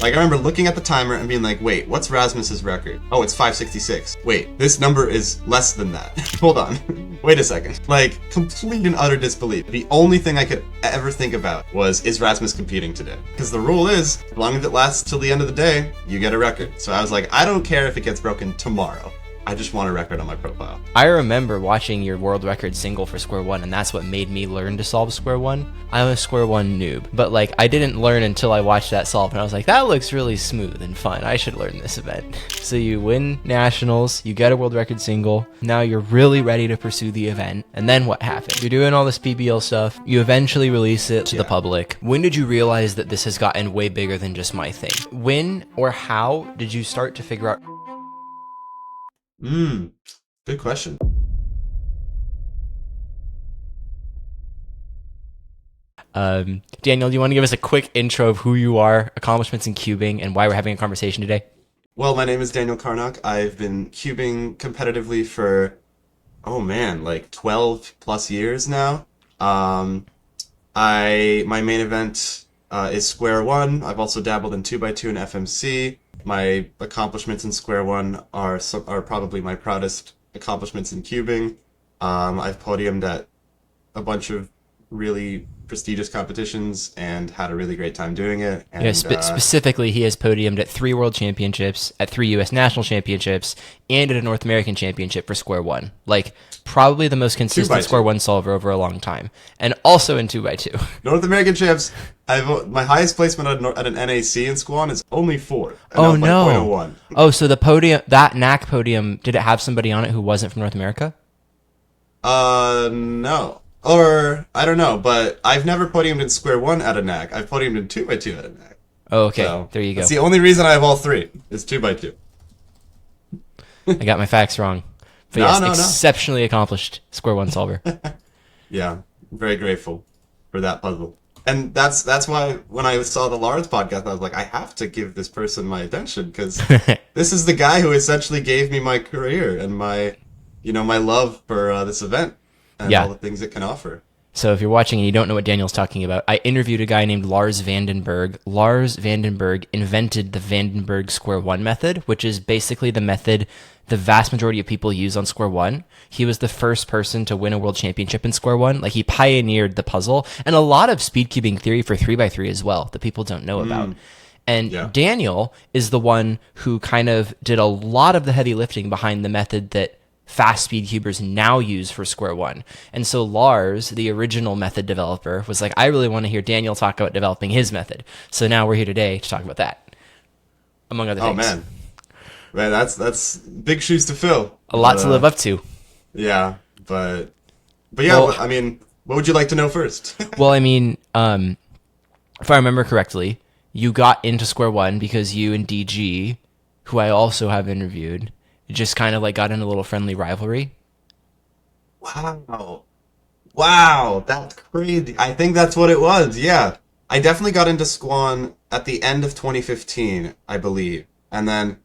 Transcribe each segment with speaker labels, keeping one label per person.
Speaker 1: Like, I remember looking at the timer and being like, wait, what's Rasmus's record? Oh, it's 566. Wait, this number is less than that. Hold on. Wait a second. Like, complete and utter disbelief. The only thing I could ever think about was, is Rasmus competing today? Because the rule is, as long as it lasts till the end of the day, you get a record. So I was like, I don't care if it gets broken tomorrow. I just want a record on my profile.
Speaker 2: I remember watching your world record single for Square One, and that's what made me learn to solve Square One. I'm a Square One noob, but like I didn't learn until I watched that solve, and I was like, that looks really smooth and fun. I should learn this event. So you win nationals, you get a world record single. Now you're really ready to pursue the event, and then what happened? You're doing all this PBL stuff. You eventually release it to the public. When did you realize that this has gotten way bigger than just my thing? When or how did you start to figure out?
Speaker 1: Good question.
Speaker 2: Daniel, do you want to give us a quick intro of who you are, accomplishments in cubing, and why we're having a conversation today?
Speaker 1: Well, my name is Daniel Karnaukh. I've been cubing competitively for, like 12 plus years now. My main event is Square One. I've also dabbled in 2x2 and FMC. My accomplishments in Square One are probably my proudest accomplishments in cubing. I've podiumed at a bunch of really prestigious competitions and had a really great time doing it. And,
Speaker 2: yeah, specifically, he has podiumed at 3 World Championships, at 3 U.S. National Championships, and at a North American Championship for Square One. Like, probably the most consistent Square One solver over a long time. And also in 2x2.
Speaker 1: North American Champs, my highest placement at an NAC in Squan is only 4.
Speaker 2: Oh, no.
Speaker 1: 0.01.
Speaker 2: Oh, so the podium, that NAC podium, did it have somebody on it who wasn't from North America?
Speaker 1: No. Or, I don't know, but I've never podiumed in Square One at a NAC. I've podiumed in 2x2 at a NAC.
Speaker 2: Oh, okay.
Speaker 1: So,
Speaker 2: there you go.
Speaker 1: That's the only reason I have all 3, is 2x2.
Speaker 2: I got my facts wrong. But exceptionally accomplished Square One solver.
Speaker 1: Yeah, very grateful for that puzzle. And that's why when I saw the Lars podcast, I was like, I have to give this person my attention, because this is the guy who essentially gave me my career and my love for this event. And all the things it can offer.
Speaker 2: So if you're watching and you don't know what Daniel's talking about, I interviewed a guy named Lars Vandenberg. Lars Vandenberg invented the Vandenberg Square One method, which is basically the method the vast majority of people use on Square One. He was the first person to win a world championship in Square One. Like, he pioneered the puzzle and a lot of speed cubing theory for 3x3 as well that people don't know about. And Daniel is the one who kind of did a lot of the heavy lifting behind the method that fast speed cubers now use for Square One. And so Lars, the original method developer, was like, I really want to hear Daniel talk about developing his method. So now we're here today to talk about that, among other things.
Speaker 1: Oh, man, that's big shoes to fill.
Speaker 2: A lot to live up to.
Speaker 1: Yeah, but yeah, well, I mean, what would you like to know first?
Speaker 2: Well, I mean, if I remember correctly, you got into Square One because you and DG, who I also have interviewed, just kind of like got in a little friendly rivalry.
Speaker 1: Wow, that's crazy. I think that's what it was. Yeah, I definitely got into Squan at the end of 2015, I believe, and then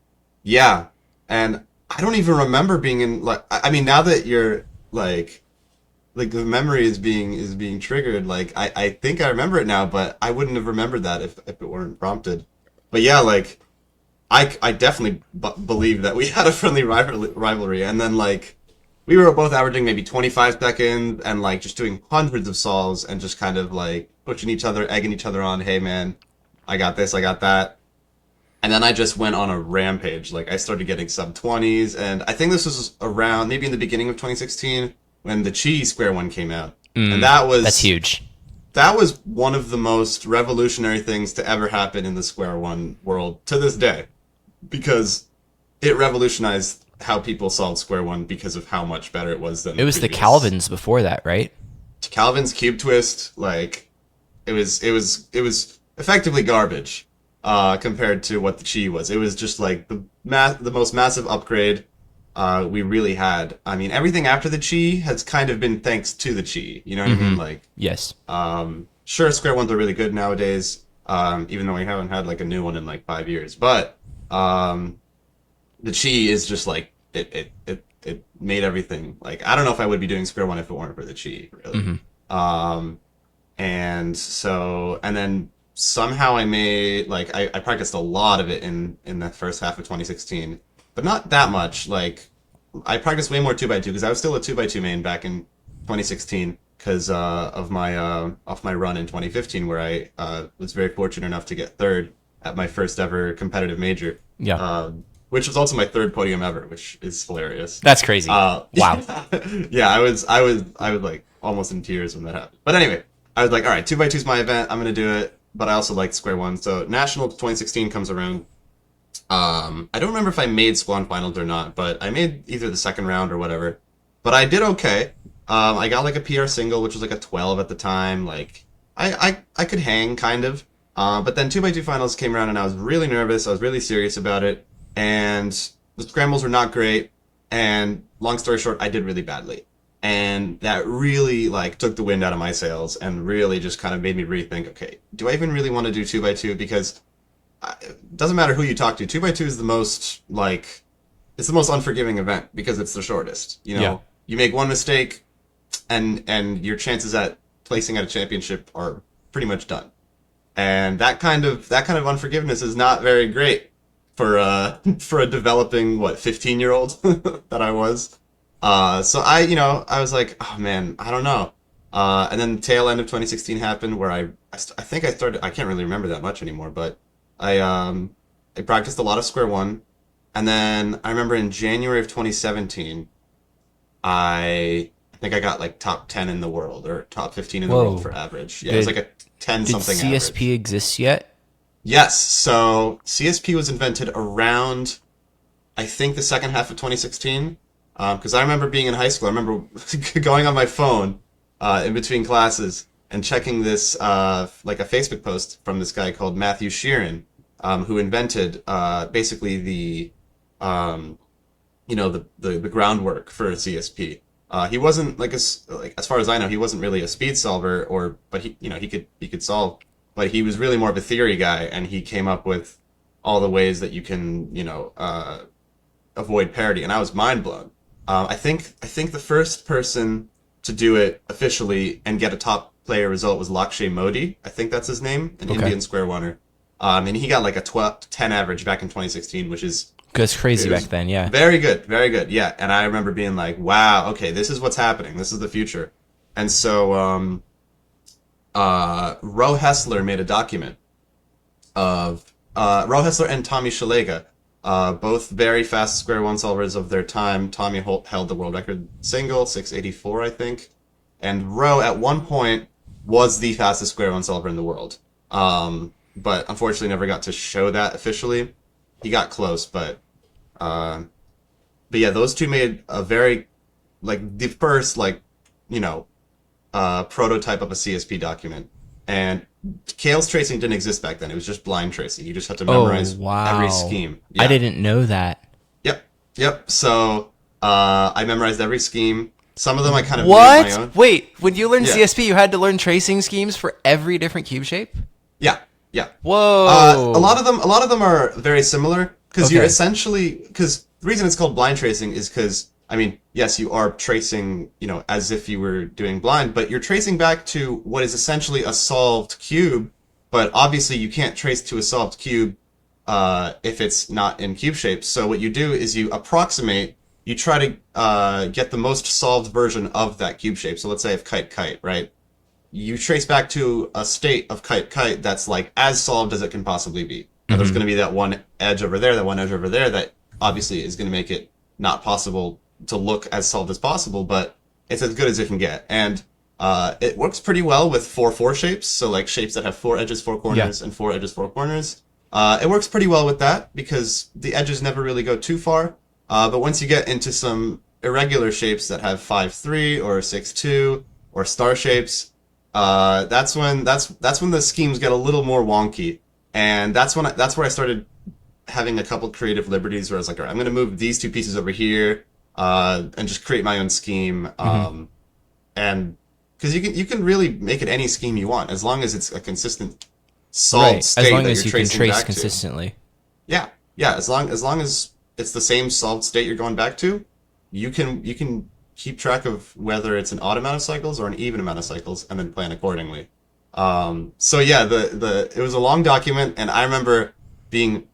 Speaker 1: and I don't even remember being in, like, I mean, now that you're like the memory is being triggered, like I think I remember it now, but I wouldn't have remembered that if it weren't prompted. But yeah, like, I definitely believe that we had a friendly rivalry, and then, like, we were both averaging maybe 25 seconds and, like, just doing hundreds of solves and just kind of, like, pushing each other, egging each other on, hey, man, I got this, I got that. And then I just went on a rampage. Like, I started getting sub-20s, and I think this was around, maybe in the beginning of 2016, when the Chi Square One came out. And that's
Speaker 2: huge.
Speaker 1: That was one of the most revolutionary things to ever happen in the Square One world to this day. Because it revolutionized how people solved Square One because of how much better it was than
Speaker 2: it was the Calvins before that, right?
Speaker 1: Calvin's Cube Twist, like, it was effectively garbage compared to what the Chi was. It was just like the most massive upgrade we really had. I mean, everything after the Chi has kind of been thanks to the Chi. You know what I mean? Like,
Speaker 2: yes.
Speaker 1: Sure, Square Ones are really good nowadays, even though we haven't had like a new one in like 5 years. But the Chi is just like it made everything, like, I don't know if I would be doing Square One if it weren't for the Chi, really. And then somehow I made like I practiced a lot of it in the first half of 2016, but not that much. Like I practiced way more 2x2 because I was still a 2x2 main back in 2016 because of my run in 2015 where I was very fortunate enough to get third at my first ever competitive major.
Speaker 2: Yeah.
Speaker 1: Which was also my third podium ever, which is hilarious.
Speaker 2: That's crazy. Wow.
Speaker 1: Yeah, I was like almost in tears when that happened. But anyway, I was like, all right, 2x2 is my event. I'm gonna do it. But I also like Square One. So National 2016 comes around. I don't remember if I made Squad Finals or not, but I made either the second round or whatever. But I did okay. I got like a PR single, which was like a 12 at the time. Like I could hang kind of. But then 2x2 finals came around and I was really nervous. I was really serious about it. And the scrambles were not great. And long story short, I did really badly. And that really like took the wind out of my sails and really just kind of made me rethink, okay, do I even really want to do 2x2? Because it doesn't matter who you talk to. 2x2 is the most like, it's the most unforgiving event because it's the shortest. You know,
Speaker 2: Yeah.
Speaker 1: you make one mistake and your chances at placing at a championship are pretty much done. And that kind of unforgiveness is not very great for for a developing 15-year-old that I was. So I was like, oh man, I don't know. And then the tail end of 2016 happened where I think I started. I can't really remember that much anymore, but I practiced a lot of Square One, and then I remember in January of 2017, I think I got like top 10 in the world or top 15 in the world
Speaker 2: Whoa.
Speaker 1: for average. Yeah, it was like a 10
Speaker 2: Did
Speaker 1: something
Speaker 2: CSP
Speaker 1: average.
Speaker 2: exist yet?
Speaker 1: Yes, so CSP was invented around, I think, the second half of 2016. Because I remember being in high school. I remember going on my phone in between classes and checking this, like a Facebook post from this guy called Matthew Sheeran, who invented basically um, the groundwork for CSP. He wasn't like as far as I know, he wasn't really a speed solver, but he could solve, but he was really more of a theory guy, and he came up with all the ways that you can avoid parity, and I was mind blown. I think the first person to do it officially and get a top player result was Lakshay Modi. I think that's his name, an
Speaker 2: Okay.
Speaker 1: Indian square oneer. And he got like a 10 average back in 2016, which is
Speaker 2: That's crazy
Speaker 1: it was
Speaker 2: back then, yeah.
Speaker 1: very good, very good. Yeah, and I remember being like, "Wow, okay, this is what's happening. This is the future." And so, Ro Hessler made a document of Ro Hessler and Tommy Shalega, both very fast square one solvers of their time. Tommy held the world record single, 684, I think, and Ro at one point was the fastest square one solver in the world. But unfortunately, never got to show that officially. He got close, uh, but yeah, those two made a very, like, the first, like, prototype of a CSP document. And Chaos tracing didn't exist back then. It was just blind tracing. You just had to memorize
Speaker 2: wow.
Speaker 1: every scheme.
Speaker 2: I
Speaker 1: Yeah.
Speaker 2: didn't know that.
Speaker 1: Yep. So, I mememorized every scheme. Some of them I kind of made my own.
Speaker 2: What? Wait, when you learned
Speaker 1: Yeah.
Speaker 2: CSP, you had to learn tracing schemes for every different cube shape?
Speaker 1: Yeah. Yeah.
Speaker 2: Whoa.
Speaker 1: A lot of them are very similar because you're
Speaker 2: Okay.
Speaker 1: essentially because the reason it's called blind tracing is because I mean yes you are tracing as if you were doing blind, but you're tracing back to what is essentially a solved cube, but obviously you can't trace to a solved cube if it's not in cube shape. So what you do is you approximate. You try to get the most solved version of that cube shape. So let's say if kite, right? You trace back to a state of kite that's like as solved as it can possibly be. Now, there's going to be that one edge over there, that obviously is going to make it not possible to look as solved as possible, but it's as good as it can get. And it works pretty well with 4-4 shapes, so like shapes that have 4 edges, 4 corners, and 4 edges, 4 corners. It works pretty well with that because the edges never really go too far. But once you get into some irregular shapes that have 5-3 or 6-2 or star shapes, that's when the schemes get a little more wonky, and that's where I started having a couple creative liberties where I was like, all right, I'm going to move these two pieces over here, and just create my own scheme, and because you can really make it any scheme you want as long as it's a consistent solved
Speaker 2: Right,
Speaker 1: state
Speaker 2: as long
Speaker 1: that
Speaker 2: as
Speaker 1: you're
Speaker 2: you can
Speaker 1: tracing
Speaker 2: trace
Speaker 1: back to.
Speaker 2: consistently.
Speaker 1: Yeah, as long as it's the same solved state you're going back to, you can keep track of whether it's an odd amount of cycles or an even amount of cycles, and then plan accordingly. So yeah, the it was a long document, and I remember being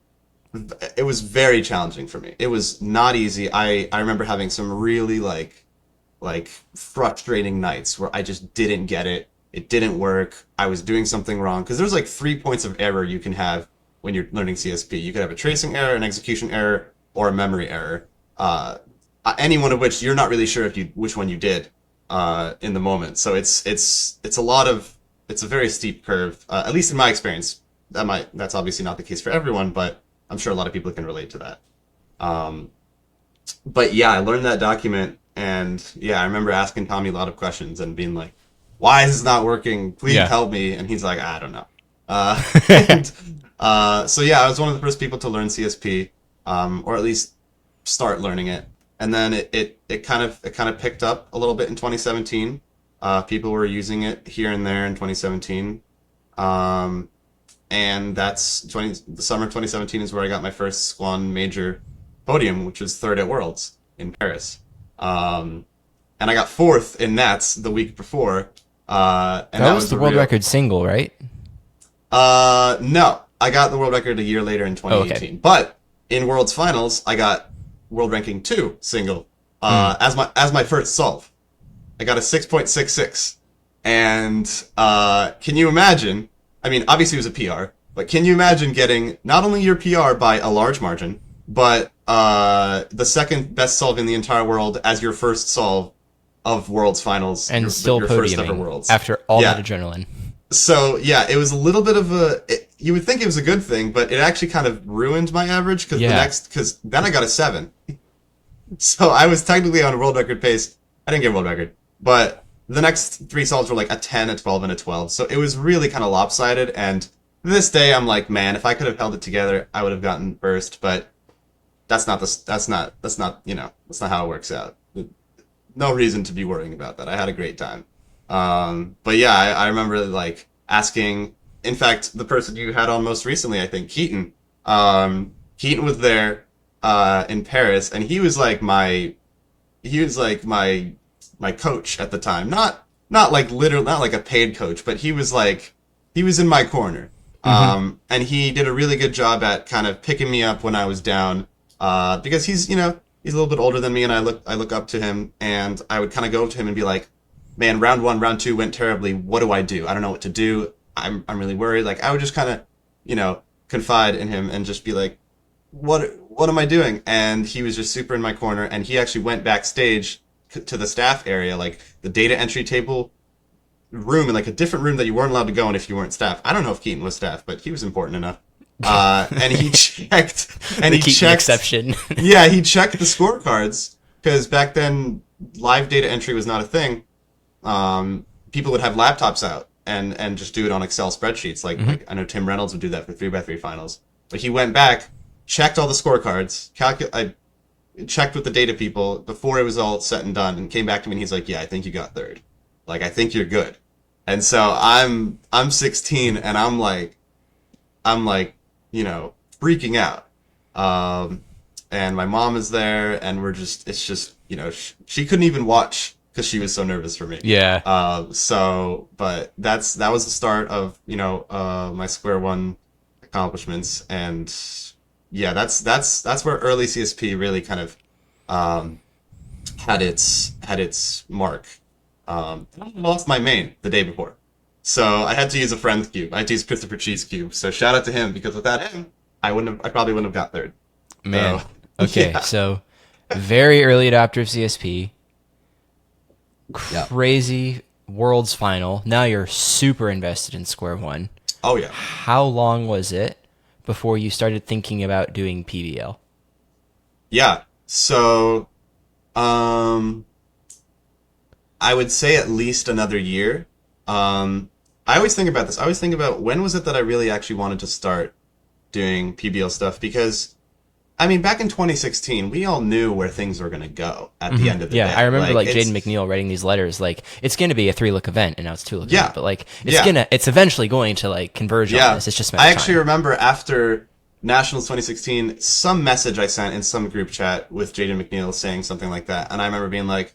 Speaker 1: it was very challenging for me. It was not easy. I remember having some really like frustrating nights where I just didn't get it. It didn't work. I was doing something wrong because there's like 3 points of error you can have when you're learning CSP. You could have a tracing error, an execution error, or a memory error. Any one of which you're not really sure if you which one you did in the moment. So it's a lot of it's a very steep curve. At least in my experience, that's obviously not the case for everyone, but I'm sure a lot of people can relate to that. Um, but yeah, I learned that document, and yeah, I remember asking Tommy a lot of questions and being like, "Why is this not working? Please
Speaker 2: Yeah.
Speaker 1: help me." And he's like, "I don't know." And so yeah, I was one of the first people to learn CSP, or at least start learning it. And then it kind of picked up a little bit in 2017. People were using it here and there in 2017. Um, and the summer of 2017 is where I got my first Squan major podium, which was third at Worlds in Paris. Um, and I got fourth in Nats the week before. And
Speaker 2: That
Speaker 1: that
Speaker 2: was
Speaker 1: was
Speaker 2: the
Speaker 1: a
Speaker 2: world
Speaker 1: real.
Speaker 2: record single, right?
Speaker 1: No, I got the world record a year later in
Speaker 2: Oh, okay.
Speaker 1: 2018. But in Worlds Finals, I got world ranking two single
Speaker 2: Mm.
Speaker 1: as my first solve. I got a 6.66. And can you imagine? I mean, obviously it was a PR, but can you imagine getting not only your PR by a large margin, but the second best solve in the entire world as your first solve of Worlds Finals,
Speaker 2: And still
Speaker 1: your first ever
Speaker 2: podiuming
Speaker 1: Worlds?
Speaker 2: after all that
Speaker 1: Yeah.
Speaker 2: adrenaline.
Speaker 1: So yeah, it was a little bit of you would think it was a good thing, but it actually kind of ruined my average
Speaker 2: Yeah.
Speaker 1: because then I got a 7. So I was technically on a world record pace. I didn't get a world record, but the next three solves were like a 10, a 12, and a 12. So it was really kind of lopsided. And this day, I'm like, man, if I could have held it together, I would have gotten first. But that's not how it works out. No reason to be worrying about that. I had a great time. But yeah, I remember like asking. In fact, the person you had on most recently, I think, Keaton. Keaton was there in Paris, and he was like my coach at the time. Not like literal, not like a paid coach, but he was in my corner.
Speaker 2: Hmm.
Speaker 1: And he did a really good job at kind of picking me up when I was down. Because he's a little bit older than me, and I look up to him, and I would kind of go to him and be like, "Man, round one, round two went terribly. What do I do? I don't know what to do. I'm really worried." Like I would just kind of, confide in him and just be like, what am I doing? And he was just super in my corner, and he actually went backstage to the staff area, like the data entry table room, in like a different room that you weren't allowed to go in if you weren't staff. I don't know if Keaton was staff, but he was important enough. And he checked, and
Speaker 2: The
Speaker 1: he
Speaker 2: Keaton
Speaker 1: checked,
Speaker 2: exception.
Speaker 1: yeah, he checked the scorecards because back then live data entry was not a thing. People would have laptops out and just do it on Excel spreadsheets. Like I know Tim Reynolds would do that for 3x3 finals. But he went back, checked all the scorecards, I checked with the data people before it was all said and done, and came back to me and he's like, "Yeah, I think you got third. Like I think you're good." And so I'm 16 and I'm like, freaking out. Um, and my mom is there, and it's just, she couldn't even watch because she was so nervous for me.
Speaker 2: Yeah.
Speaker 1: But that was the start of, my square one accomplishments. And yeah, that's where early CSP really kind of, had its mark. I lost my main the day before. So I had to use a friend's cube. I had to use Christopher Cheese cube. So shout out to him because without him, I probably wouldn't have got third.
Speaker 2: Man.
Speaker 1: So
Speaker 2: Okay,
Speaker 1: yeah.
Speaker 2: so very early adopter of CSP,
Speaker 1: Yeah.
Speaker 2: crazy world's final. Now you're super invested in Square One.
Speaker 1: Oh yeah.
Speaker 2: How long was it before you started thinking about doing PBL?
Speaker 1: Yeah. So um I would say at least another year. I always think about this. I always think about when was it that I really actually wanted to start doing PBL stuff because I mean back in 2016 we all knew where things were going to go at the end of the
Speaker 2: Yeah, I
Speaker 1: day.
Speaker 2: remember
Speaker 1: Like
Speaker 2: like Jaden
Speaker 1: it's
Speaker 2: McNeil writing these letters like it's going to be a 3-look event and now it's 2-look event,
Speaker 1: yeah.
Speaker 2: but like
Speaker 1: Yeah.
Speaker 2: it's eventually going to like converge on
Speaker 1: Yeah.
Speaker 2: this. It's just a matter
Speaker 1: I
Speaker 2: of
Speaker 1: actually
Speaker 2: time.
Speaker 1: remember after Nationals 2016 some message I sent in some group chat with Jaden McNeil saying something like that and I remember being like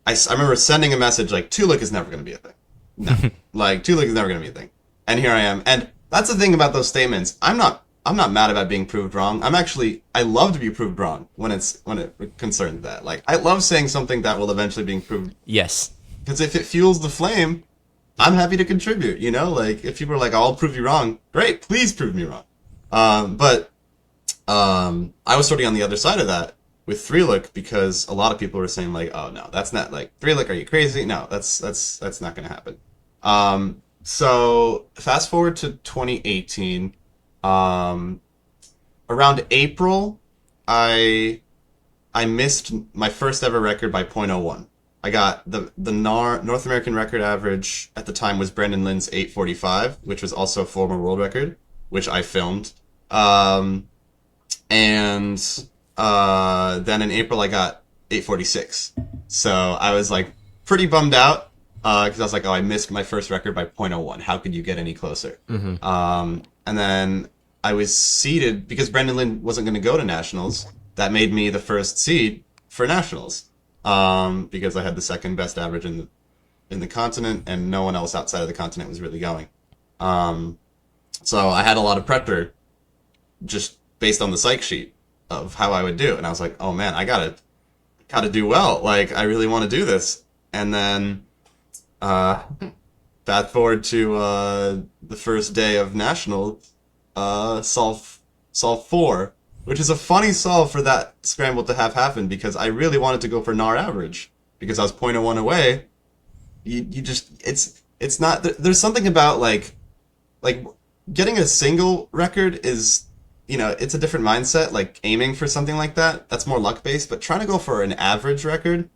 Speaker 1: I remember sending a message like 2-look is never going to be a thing. no, like 2 look is never gonna be a thing. And here I am. And that's the thing about those statements. I'm not mad about being proved wrong. I love to be proved wrong when it concerns that. Like, I love saying something that will eventually be proved.
Speaker 2: Yes.
Speaker 1: Because if it fuels the flame, I'm happy to contribute, you know? Like, if people are like, I'll prove you wrong, great, please prove me wrong. But I was sort of on the other side of that with 3-look because a lot of people were saying like, oh no, that's not like 3-look, are you crazy? No, that's not gonna happen. So fast forward to 2018, around April, I missed my first ever record by .01. I got the North American record average at the time was Brendan Lynn's 8:45, which was also a former world record, which I filmed. And then in April I got 8:46. So I was like pretty bummed out because I was like, oh, I missed my first record by .01. How could you get any closer? And then I was seeded because Brendan Lynn wasn't going to go to nationals. That made me the first seed for nationals. Because I had the second best average in the continent, and no one else outside of the continent was really going. So I had a lot of pressure just based on the psych sheet of how I would do, and I was like, oh man, I gotta do well. Like, I really want to do this. And then fast forward to the first day of national, solve 4. Which is a funny solve for that scramble to have happened because I really wanted to go for NAR average because I was .01 away. You just it's not there's something about like getting a single record is, you know, it's a different mindset. Like aiming for something like that's more luck based, but trying to go for an average record,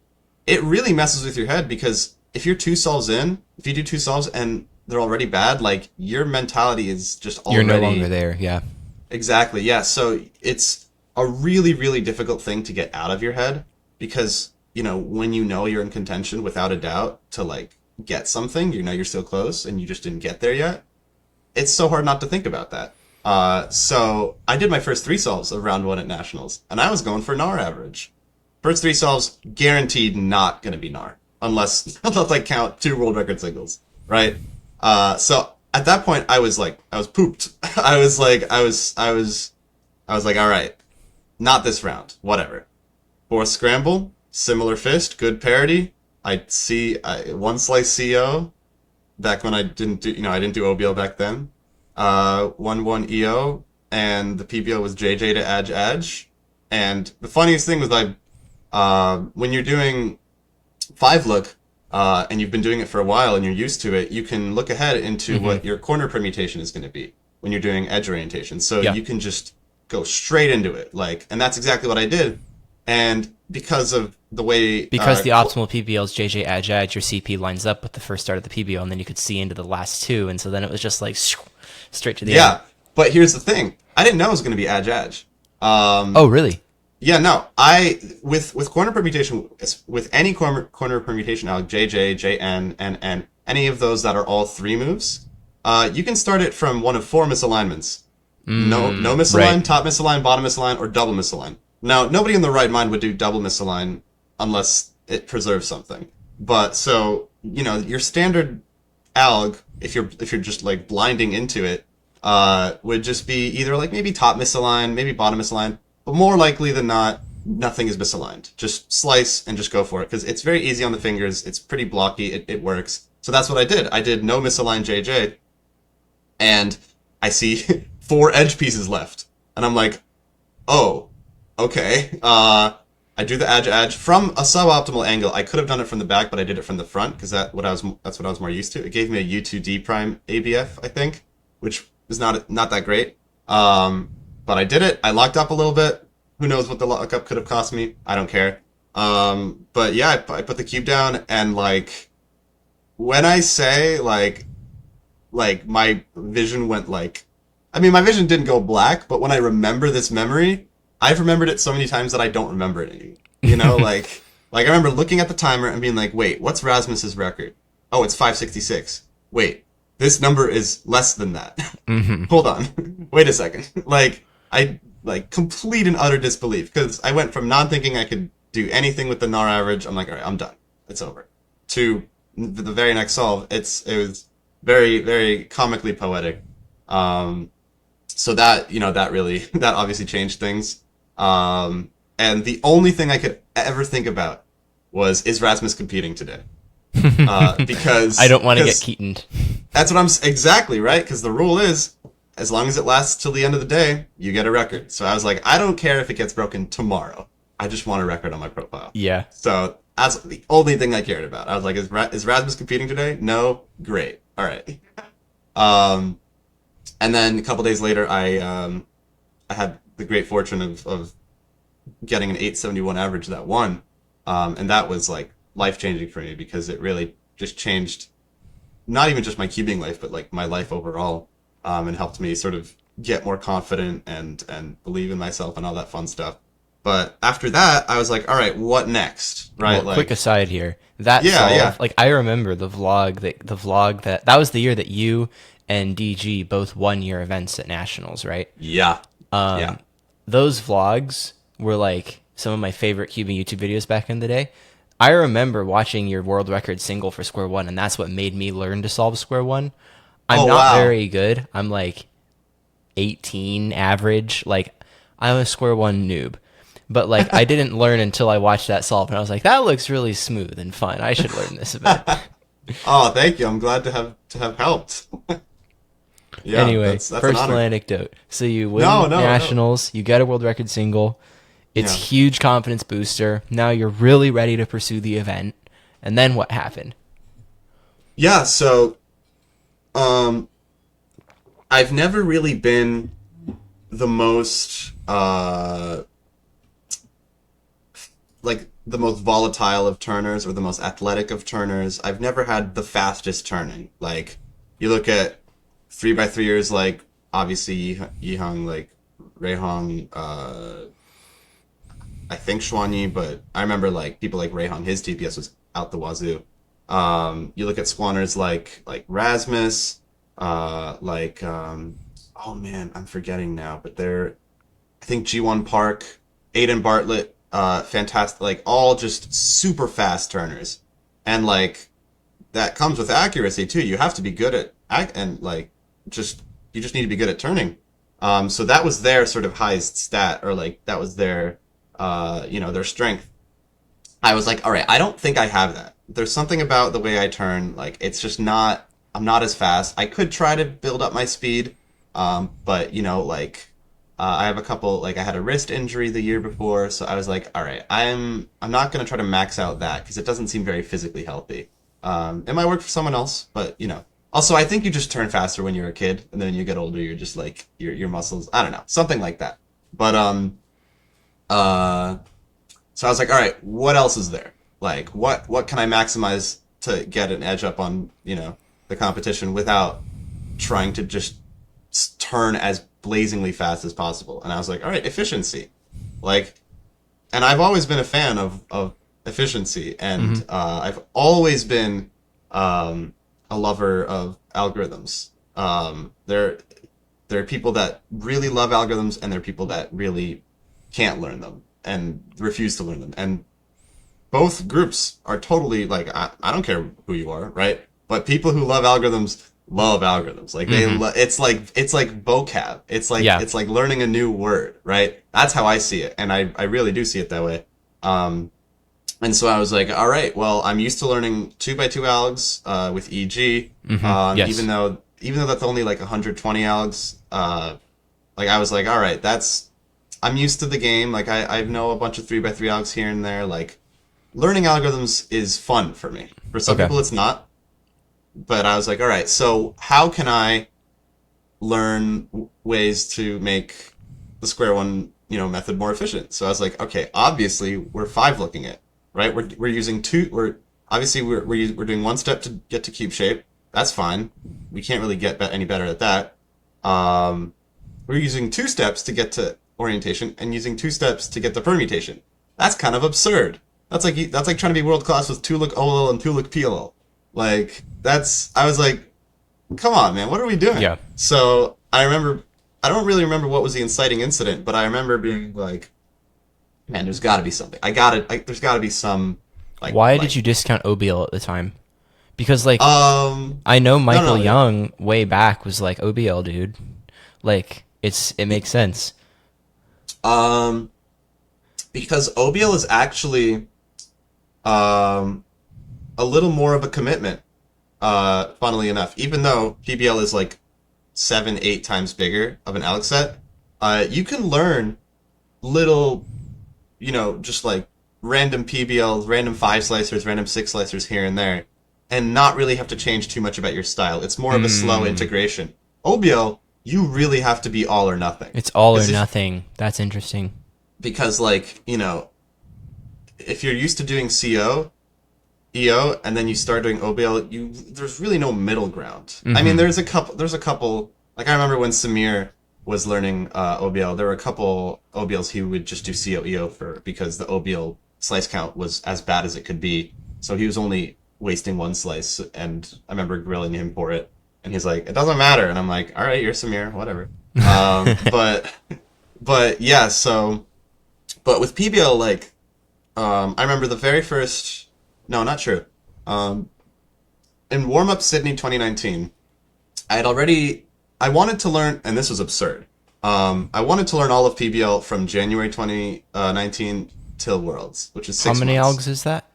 Speaker 1: it really messes with your head because if you're 2 solves in, if you do 2 solves and they're already bad, like your mentality is just already,
Speaker 2: you're no longer there. Yeah.
Speaker 1: Exactly, yeah. So it's a really, really difficult thing to get out of your head because, you know, when you know you're in contention without a doubt to, like, get something, you know you're still close and you just didn't get there yet, it's so hard not to think about that. So I did my first 3 solves of round 1 at Nationals, and I was going for NAR average. First 3 solves, guaranteed not going to be NAR, unless I count 2 world record singles, right? So at that point, I was pooped. I was like, all right, not this round, whatever. 4th scramble, similar fist, good parity. I see 1 slice CO back when I didn't do OBL back then. 1-1 EO, and the PBO was JJ to Adge. And the funniest thing was when you're doing 5-look, and you've been doing it for a while and you're used to it, you can look ahead into what your corner permutation is going to be when you're doing edge orientation. So you can just go straight into it. And that's exactly what I did. And because of the way...
Speaker 2: Because the optimal PBL is JJ Adge, your CP lines up with the first start of the PBO, and then you could see into the last 2, and so then it was just like straight to the end.
Speaker 1: Yeah, but here's the thing. I didn't know it was going to be Adge.
Speaker 2: Oh, really?
Speaker 1: Yeah, no. With corner permutation, with any corner permutation, JJ, JN, and any of those that are all 3 moves, you can start it from one of 4 misalignments. No misalign, right. Top misalign, bottom misalign, or double misalign. Now, nobody in their right mind would do double misalign unless it preserves something. But so, you know, your standard alg, if you're just like blinding into it, would just be either like maybe top misalign, maybe bottom misalign. But more likely than not, nothing is misaligned. Just slice and just go for it. Because it's very easy on the fingers. It's pretty blocky. It works. So that's what I did. I did no misaligned JJ. And I see 4 edge pieces left. And I'm like, oh, okay. I do the edge from a suboptimal angle. I could have done it from the back, but I did it from the front because that's what I was more used to. It gave me a U2D prime ABF, I think, which is not that great. But I did it. I locked up a little bit. Who knows what the lockup could have cost me? I don't care. But yeah, I put the cube down, and like, when I say like my vision went like, I mean, my vision didn't go black, but when I remember this memory, I've remembered it so many times that I don't remember it anymore. You know, like I remember looking at the timer and being like, wait, what's Rasmus's record? Oh, it's 566. Wait, this number is less than that. Hold on. Wait a second. I complete and utter disbelief because I went from not thinking I could do anything with the NAR average. I'm like, all right, I'm done. It's over. To the very next solve, it was very, very comically poetic. Um, so that, that really, that obviously changed things. And the only thing I could ever think about was, is Rasmus competing today?
Speaker 2: I don't want to get
Speaker 1: Because
Speaker 2: Keatoned.
Speaker 1: that's what exactly right. Because the rule is, as long as it lasts till the end of the day, you get a record. So I was like, I don't care if it gets broken tomorrow. I just want a record on my profile.
Speaker 2: Yeah.
Speaker 1: So that's the only thing I cared about. I was like, is Rasmus competing today? No, great, all right. Um, and then a couple days later, I had the great fortune of getting an 871 average that won, and that was like life changing for me because it really just changed not even just my cubing life, but like my life overall, and helped me sort of get more confident and believe in myself and all that fun stuff. But after that, I was like, all right, what next? Right?
Speaker 2: Well,
Speaker 1: Like,
Speaker 2: quick aside here. That
Speaker 1: yeah,
Speaker 2: solve,
Speaker 1: yeah,
Speaker 2: like I remember the vlog that was the year that you and DG both won your events at nationals, right?
Speaker 1: yeah, yeah.
Speaker 2: Those vlogs were like some of my favorite cubing YouTube videos back in the day. I remember watching your world record single for square one, and that's what made me learn to solve square one. I'm
Speaker 1: Oh
Speaker 2: not
Speaker 1: wow.
Speaker 2: very good. I'm like 18 average. Like I'm a square one noob. But like I didn't learn until I watched that solve, and I was like, that looks really smooth and fun. I should learn this a bit.
Speaker 1: Oh, thank you. I'm glad to have helped. Yeah,
Speaker 2: Anyway,
Speaker 1: that's an
Speaker 2: personal
Speaker 1: honor.
Speaker 2: anecdote. So you
Speaker 1: No,
Speaker 2: win
Speaker 1: no, no.
Speaker 2: nationals, you get a world record single.
Speaker 1: Yeah.
Speaker 2: It's huge confidence booster. Now you're really ready to pursue the event. And then what happened?
Speaker 1: Yeah, so um I've never really been the most like the most volatile of turners or the most athletic of turners. I've never had the fastest turning. Like you look at 3x3ers like obviously Yihang, like Reihong, I think Xuanyi, but I remember like people like Reihong, his DPS was out the wazoo. You look at spawners like Rasmus, like oh man, I'm forgetting now, but they're I think G1 Park, Aiden Bartlett, fantastic, like all just super fast turners, and like that comes with accuracy too. You have to be good at and like just you just need to be good at turning. So that was their sort of highest stat, or like that was their their strength. I was like, all right, I don't think I have that. There's something about the way I turn, like it's just not. I'm not as fast. I could try to build up my speed, but like I have a couple. Like I had a wrist injury the year before, so I was like, all right, I'm not gonna try to max out that because it doesn't seem very physically healthy. It might work for someone else, but Also, I think you just turn faster when you're a kid, and then when you get older, you're just like your muscles. I don't know, something like that. But uh, so I was like, all right, what else is there? Like, what can I maximize to get an edge up on the competition without trying to just turn as blazingly fast as possible? And I was like, all right, efficiency. Like, and I've always been a fan of efficiency,
Speaker 2: Hmm.
Speaker 1: and I've always been a lover of algorithms. There are people that really love algorithms, and there are people that really can't learn them and refuse to learn them. And both groups are totally like I don't care who you are, right? But people who love algorithms. Like
Speaker 2: Hmm.
Speaker 1: it's like vocab.
Speaker 2: Yeah.
Speaker 1: It's like learning a new word, right? That's how I see it, and I really do see it that way. Um, and so I was like, all right, well, I'm used to learning 2x2 algs with EG,
Speaker 2: Hmm.
Speaker 1: even
Speaker 2: Yes.
Speaker 1: though that's only like 120 algs. Like I was like, all right, that's I'm used to the game. Like I know a bunch of 3x3 algs here and there. Like learning algorithms is fun for me. For some
Speaker 2: Okay.
Speaker 1: people, it's not. But I was like, all right, so how can I learn ways to make the square one, method more efficient? So I was like, okay, obviously we're five looking at, right? We're using two. We're obviously we're doing one step to get to cube shape. That's fine. We can't really get any better at that. Um, we're using two steps to get to orientation and using two steps to get to permutation. That's kind of absurd. That's like trying to be world class with two look OLL and two look PLL. Like that's I was like, come on, man, what are we doing?
Speaker 2: Yeah.
Speaker 1: So I don't really remember what was the inciting incident, but I remember being like, man, there's got to be something. There's got to be some like
Speaker 2: Why did
Speaker 1: like
Speaker 2: you discount OBL at the time? Because like
Speaker 1: Um,
Speaker 2: I know
Speaker 1: no,
Speaker 2: Michael
Speaker 1: yeah.
Speaker 2: Young way back was like OBL, dude. Like it makes sense.
Speaker 1: Um, because OBL is actually um a little more of a commitment. Funnily enough, even though PBL is like 7, 8 times bigger of an Alex set, you can learn little, just like random PBLs, random 5 slicers, random 6 slicers here and there, and not really have to change too much about your style. It's more of a slow
Speaker 2: Mm,
Speaker 1: integration. OBL, you really have to be all or nothing.
Speaker 2: it's all or
Speaker 1: Because
Speaker 2: nothing. That's interesting.
Speaker 1: like, if you're used to doing CO, EO, and then you start doing OBL, there's really no middle ground. I mean,
Speaker 2: Mm-hmm.
Speaker 1: there's a couple. Like I remember when Samir was learning OBL, there were a couple OBLs he would just do CO EO for because the OBL slice count was as bad as it could be. So he was only wasting 1 slice, and I remember grilling him for it, and he's like, "It doesn't matter," and I'm like, "All right, you're Samir, whatever." But yeah, so but with PBL, like I remember the very first. No, not true. Um, in warm up Sydney 2019, I had already. I wanted to learn, and this was absurd. I wanted to learn all of PBL from January 2019 till Worlds, which is
Speaker 2: How
Speaker 1: six
Speaker 2: many
Speaker 1: months,
Speaker 2: algs is that?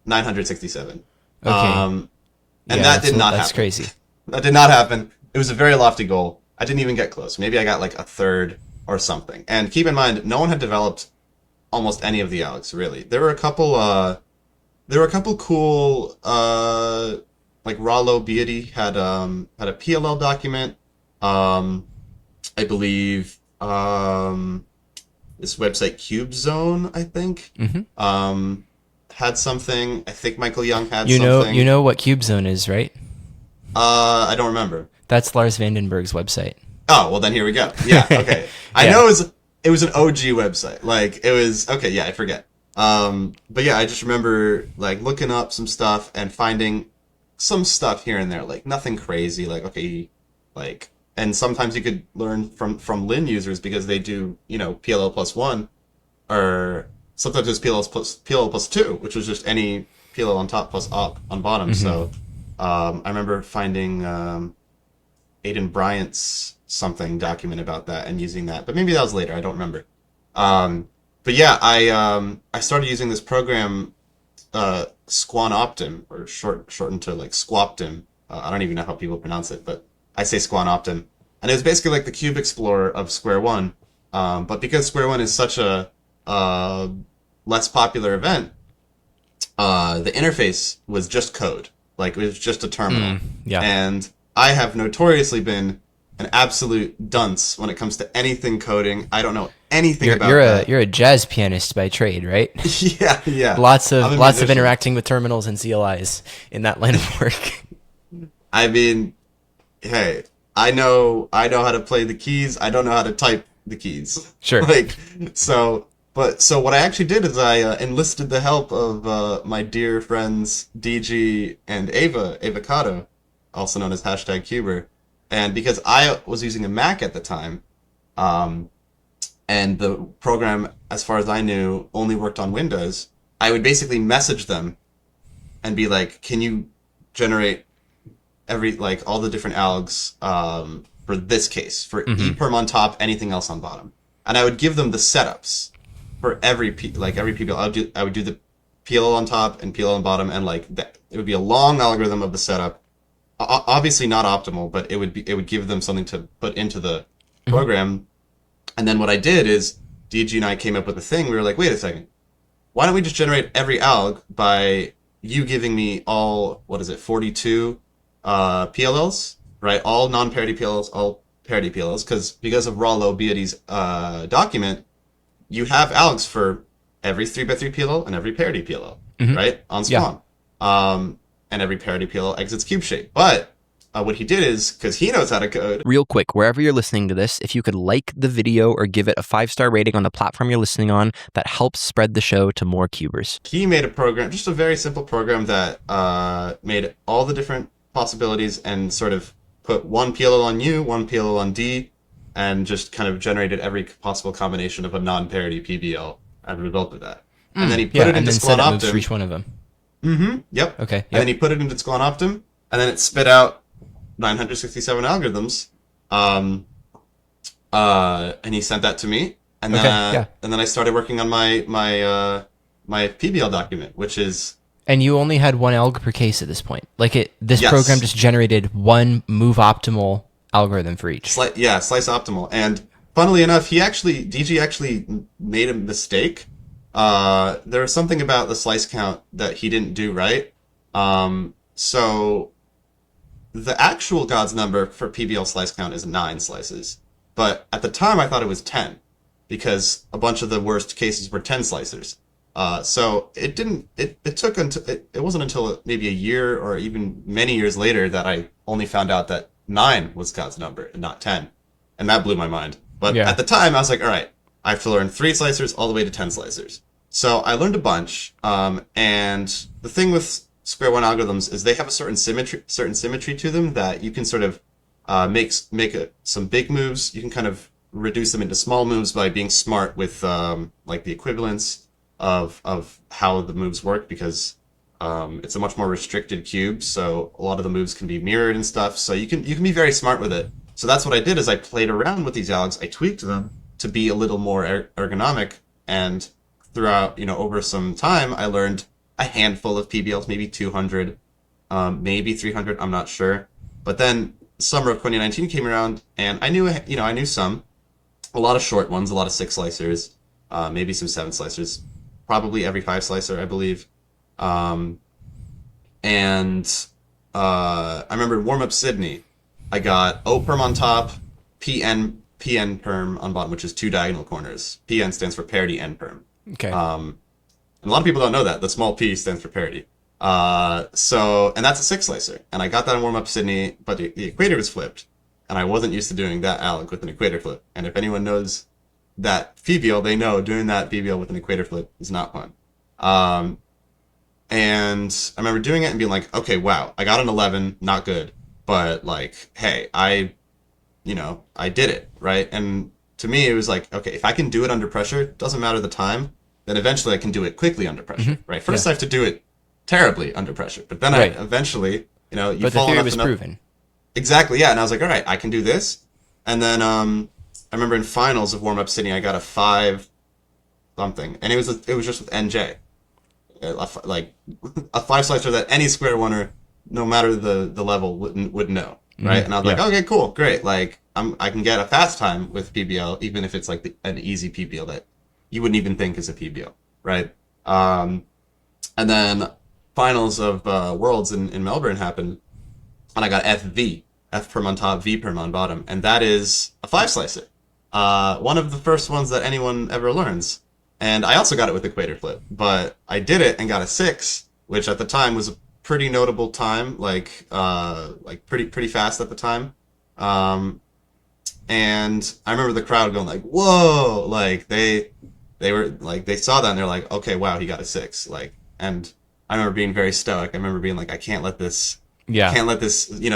Speaker 1: 967.
Speaker 2: Okay.
Speaker 1: And
Speaker 2: Yeah,
Speaker 1: that did not
Speaker 2: that's
Speaker 1: happen.
Speaker 2: crazy.
Speaker 1: That did not happen. It was a very lofty goal. I didn't even get close. Maybe I got like a third or something. And keep in mind, no one had developed almost any of the Alex, really. There were a couple cool like Rollo Beatty had a PLL document. Um I believe this website Cube Zone, I think,
Speaker 2: Hmm.
Speaker 1: had something. I think Michael Young had
Speaker 2: You
Speaker 1: something.
Speaker 2: know what Cube Zone is, right?
Speaker 1: I don't remember.
Speaker 2: That's Lars Vandenberg's website.
Speaker 1: Oh, well then here we go. Yeah, okay. I
Speaker 2: Yeah.
Speaker 1: know it was an OG website. Like it was okay, yeah, I forget. But yeah, I just remember like looking up some stuff and finding some stuff here and there, like nothing crazy, like okay, like and sometimes you could learn from Lin users because they do, PLL plus one or sometimes it's PLL plus two, which was just any PLL on top plus op on bottom.
Speaker 2: Hmm.
Speaker 1: So I remember finding Aiden Bryant's something document about that and using that, but maybe that was later. I don't remember. But yeah, I started using this program, Squan Optim, or shortened to like Squoptim. I don't even know how people pronounce it, but I say Squan Optim, and it was basically like the Cube Explorer of Square One. But because Square One is such a uh, less popular event, the interface was just code. Like it was just a terminal.
Speaker 2: Yeah.
Speaker 1: And I have notoriously been an absolute dunce when it comes to anything coding. I don't know anything about that.
Speaker 2: You're a jazz pianist by trade, right?
Speaker 1: Yeah, yeah. I'm a
Speaker 2: Lots of
Speaker 1: musician.
Speaker 2: interacting with terminals and CLIs in that line of work.
Speaker 1: I mean, hey, I know how to play the keys. I don't know how to type the keys.
Speaker 2: Sure.
Speaker 1: Like so what I actually did is I enlisted the help of my dear friends DG and Avocado, also known as hashtag Cuber, and because I was using a Mac at the time, um, and the program, as far as I knew, only worked on Windows, I would basically message them and be like, "Can you generate like all the different algs for this case for
Speaker 2: Hmm.
Speaker 1: EPERM on top, anything else on bottom, and I would give them the setups for every PBL. I would do the PLL on top and PLL on bottom, and like that, it would be a long algorithm of the setup. Obviously not optimal, but it would give them something to put into the
Speaker 2: Hmm.
Speaker 1: program. And then what I did is DG and I came up with a thing. We were like, wait a second, why don't we just generate every alg by you giving me all, what is it, 42 PLLs, right? All non-parity PLLs, all parity PLLs, because of Rollo Beatty's document, you have algs for every 3x3 PLL and every parity PLL,
Speaker 2: Hmm.
Speaker 1: right? On
Speaker 2: Yeah.
Speaker 1: Spawn. And every parity PLL exits cube shape. But what he did is, because he knows how to code,
Speaker 2: Real quick, wherever you're listening to this, if you could like the video or give it a 5-star rating on the platform you're listening on, that helps spread the show to more cubers.
Speaker 1: he made a program, just a very simple program that made all the different possibilities and sort of put one PLL on U, one PLL on D, and just kind of generated every possible combination of a non-parity PBL as a result of that. And then he put
Speaker 2: Yeah,
Speaker 1: it
Speaker 2: and
Speaker 1: into
Speaker 2: then
Speaker 1: Squad
Speaker 2: set up moves for
Speaker 1: Optim.
Speaker 2: each one of them.
Speaker 1: Mm-hmm. Yep.
Speaker 2: Okay.
Speaker 1: And then
Speaker 2: Yep.
Speaker 1: he put it into Squan Optim, and then it spit out 967 algorithms. Um, and he sent that to me,
Speaker 2: Okay. Yeah.
Speaker 1: and then I started working on my PBL document, which is
Speaker 2: And you only had one alg per case at this point. Like this program
Speaker 1: yes,
Speaker 2: just generated one move optimal algorithm for each.
Speaker 1: slice optimal. And funnily enough, DG actually made a mistake. There was something about the slice count that he didn't do right. So the actual God's number for PBL slice count is 9 slices. But at the time, I thought it was 10 because a bunch of the worst cases were 10 slicers. So it didn't. It took until it wasn't until maybe a year or even many years later that I only found out that 9 was God's number and not 10, and that blew my mind. But
Speaker 2: Yeah.
Speaker 1: at the time, I was like, all right, I have to learn 3 slicers all the way to 10 slicers. So I learned a bunch. And the thing with square one algorithms is they have a certain symmetry to them that you can sort of some big moves. You can kind of reduce them into small moves by being smart with like the equivalence of how the moves work because it's a much more restricted cube. So a lot of the moves can be mirrored and stuff. So you can be very smart with it. So that's what I did is I played around with these algs. I tweaked them to be a little more ergonomic, and throughout over some time I learned a handful of PBLs, maybe 200, maybe 300. I'm not sure. But then summer of 2019 came around, and I knew some, a lot of short ones, a lot of 6 slicers, maybe some 7 slicers, probably every 5 slicer, I believe. Um, and I remember in warm up Sydney, I got O perm on top, PN perm on bottom, which is 2 diagonal corners. PN stands for parity N perm.
Speaker 2: Okay.
Speaker 1: And a lot of people don't know that. The small p stands for parity. And that's a 6 slicer. And I got that in warm up Sydney, but the equator was flipped. And I wasn't used to doing that alg with an equator flip. And if anyone knows that PBL, they know doing that PBL with an equator flip is not fun. Um, and I remember doing it and being like, okay, wow, I got an 11, not good. But like, hey, I did it, right? And to me, it was like, okay, if I can do it under pressure, doesn't matter the time, then eventually I can do it quickly under pressure, right? First,
Speaker 2: Yeah.
Speaker 1: I have to do it terribly under pressure, but then
Speaker 2: Right.
Speaker 1: I eventually, you
Speaker 2: But the
Speaker 1: fall
Speaker 2: theory
Speaker 1: enough
Speaker 2: was
Speaker 1: enough.
Speaker 2: proven.
Speaker 1: Exactly, yeah. And I was like, all right, I can do this. And then I remember in finals of warm up Sydney, I got a 5 something, and it was just with NJ, like a 5 slicer that any square oneer, no matter the level, would know, right? And I was like,
Speaker 2: Yeah.
Speaker 1: okay, cool, great. Like I can get a fast time with PBL, even if it's like an easy PBL that you wouldn't even think is a PBL, right? And then finals of Worlds in Melbourne happened, and I got F perm on top, V perm on bottom, and that is a 5 slicer. One of the first ones that anyone ever learns. And I also got it with equator flip, but I did it and got a 6, which at the time was a pretty notable time, like pretty fast at the time. Um, and I remember the crowd going like, "Whoa!" Like they were like they saw that and they're like, "Okay, wow, he got a 6." Like, and I remember being very stoic. I remember being like, "I can't let this
Speaker 2: Yeah.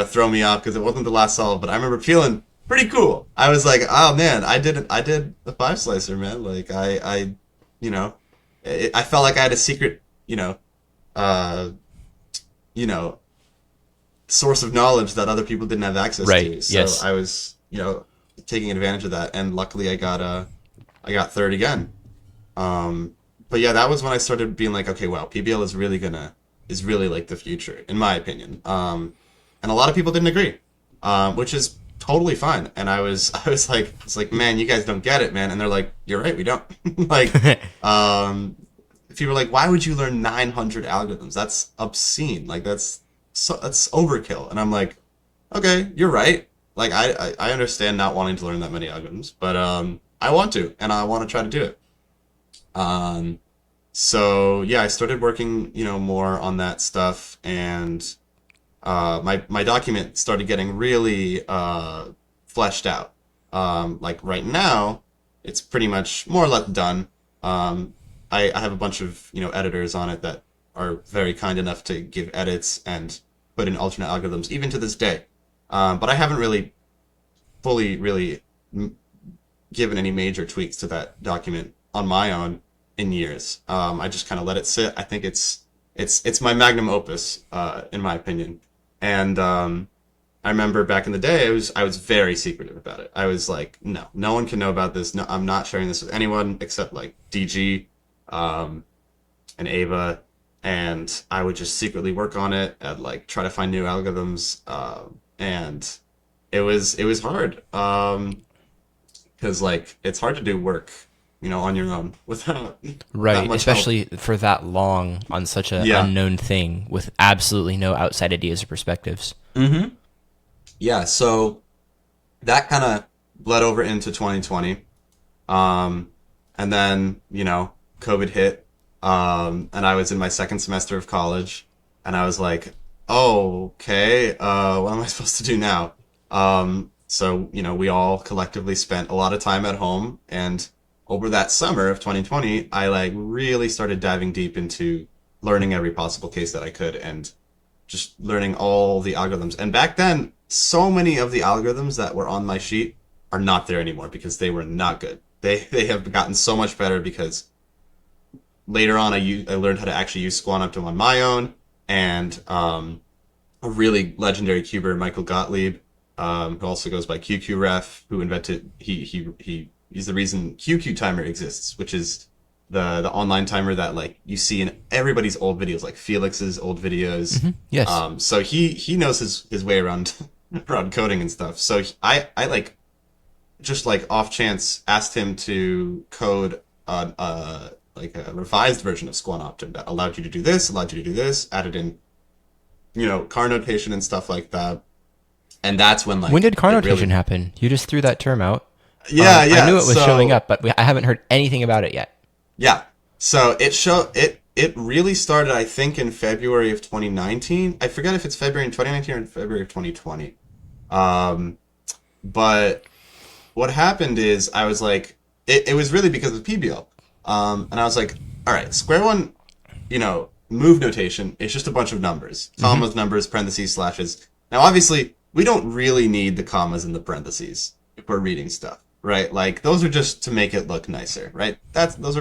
Speaker 1: throw me off because it wasn't the last solve." But I remember feeling pretty cool. I was like, "Oh man, I did the 5 slicer, man." Like you know, I felt like I had a secret, uh, you know, source of knowledge that other people didn't have access
Speaker 2: Right.
Speaker 1: to. So
Speaker 2: Yes.
Speaker 1: I was, taking advantage of that, and luckily I got third again. But yeah, that was when I started being like, okay, wow, PBL is really like the future, in my opinion. And a lot of people didn't agree, which is totally fine. And I was like, man, you guys don't get it, man. And they're like, you're right, we don't. Like, if you were like, why would you learn 900 algorithms? That's obscene. Like, that's overkill. And I'm like, okay, you're right. Like, I understand not wanting to learn that many algorithms, but I want to, and I want to try to do it. Um, so yeah, I started working, more on that stuff, and my document started getting really fleshed out. Like right now, it's pretty much more or less done. I have a bunch of editors on it that are very kind enough to give edits and put in alternate algorithms, even to this day. But I haven't really fully really given any major tweaks to that document on my own in years. I just kind of let it sit. I think it's it's my magnum opus, in my opinion. And I remember back in the day, I was very secretive about it. I was like, no one can know about this. No, I'm not sharing this with anyone except like DG, and Ava, and I would just secretly work on it and like try to find new algorithms. And it was hard, because like it's hard to do work, on your own without that
Speaker 2: Right,
Speaker 1: much help.
Speaker 2: especially for that long on such an
Speaker 1: Yeah.
Speaker 2: unknown thing with absolutely no outside ideas or perspectives.
Speaker 1: Yeah, so that kind of bled over into 2020. Um, and then, COVID hit. And I was in my second semester of college, and I was like, oh, okay, what am I supposed to do now? So, we all collectively spent a lot of time at home, and over that summer of 2020, I like really started diving deep into learning every possible case that I could, and just learning all the algorithms. And back then, so many of the algorithms that were on my sheet are not there anymore because they were not good. They have gotten so much better because later on I learned how to actually use SquaneOptim on my own, and a really legendary cuber, Michael Gottlieb, who also goes by QQref, who invented he's the reason QQ timer exists, which is the online timer that like you see in everybody's old videos, like Felix's old videos.
Speaker 2: Yes.
Speaker 1: So he knows his way around around coding and stuff. So I like just like off chance asked him to code like a revised version of SquaneOptim that allowed you to do this, allowed you to do this, added in car notation and stuff like that. And that's when like
Speaker 2: When did car
Speaker 1: it
Speaker 2: notation
Speaker 1: really,
Speaker 2: happen? You just threw that term out.
Speaker 1: yeah.
Speaker 2: I knew it was
Speaker 1: So
Speaker 2: showing up, but I haven't heard anything about it yet.
Speaker 1: yeah. So it really started, I think, in February of 2019. I forget if it's February in 2019 or in February of 2020. But what happened is I was like, it was really because of PBL. And I was like, all right, square one, move notation. It's just a bunch of numbers, commas, numbers, parentheses, slashes. Now, obviously, we don't really need the commas and the parentheses if we're reading stuff, right? Like those are just to make it look nicer, right? Those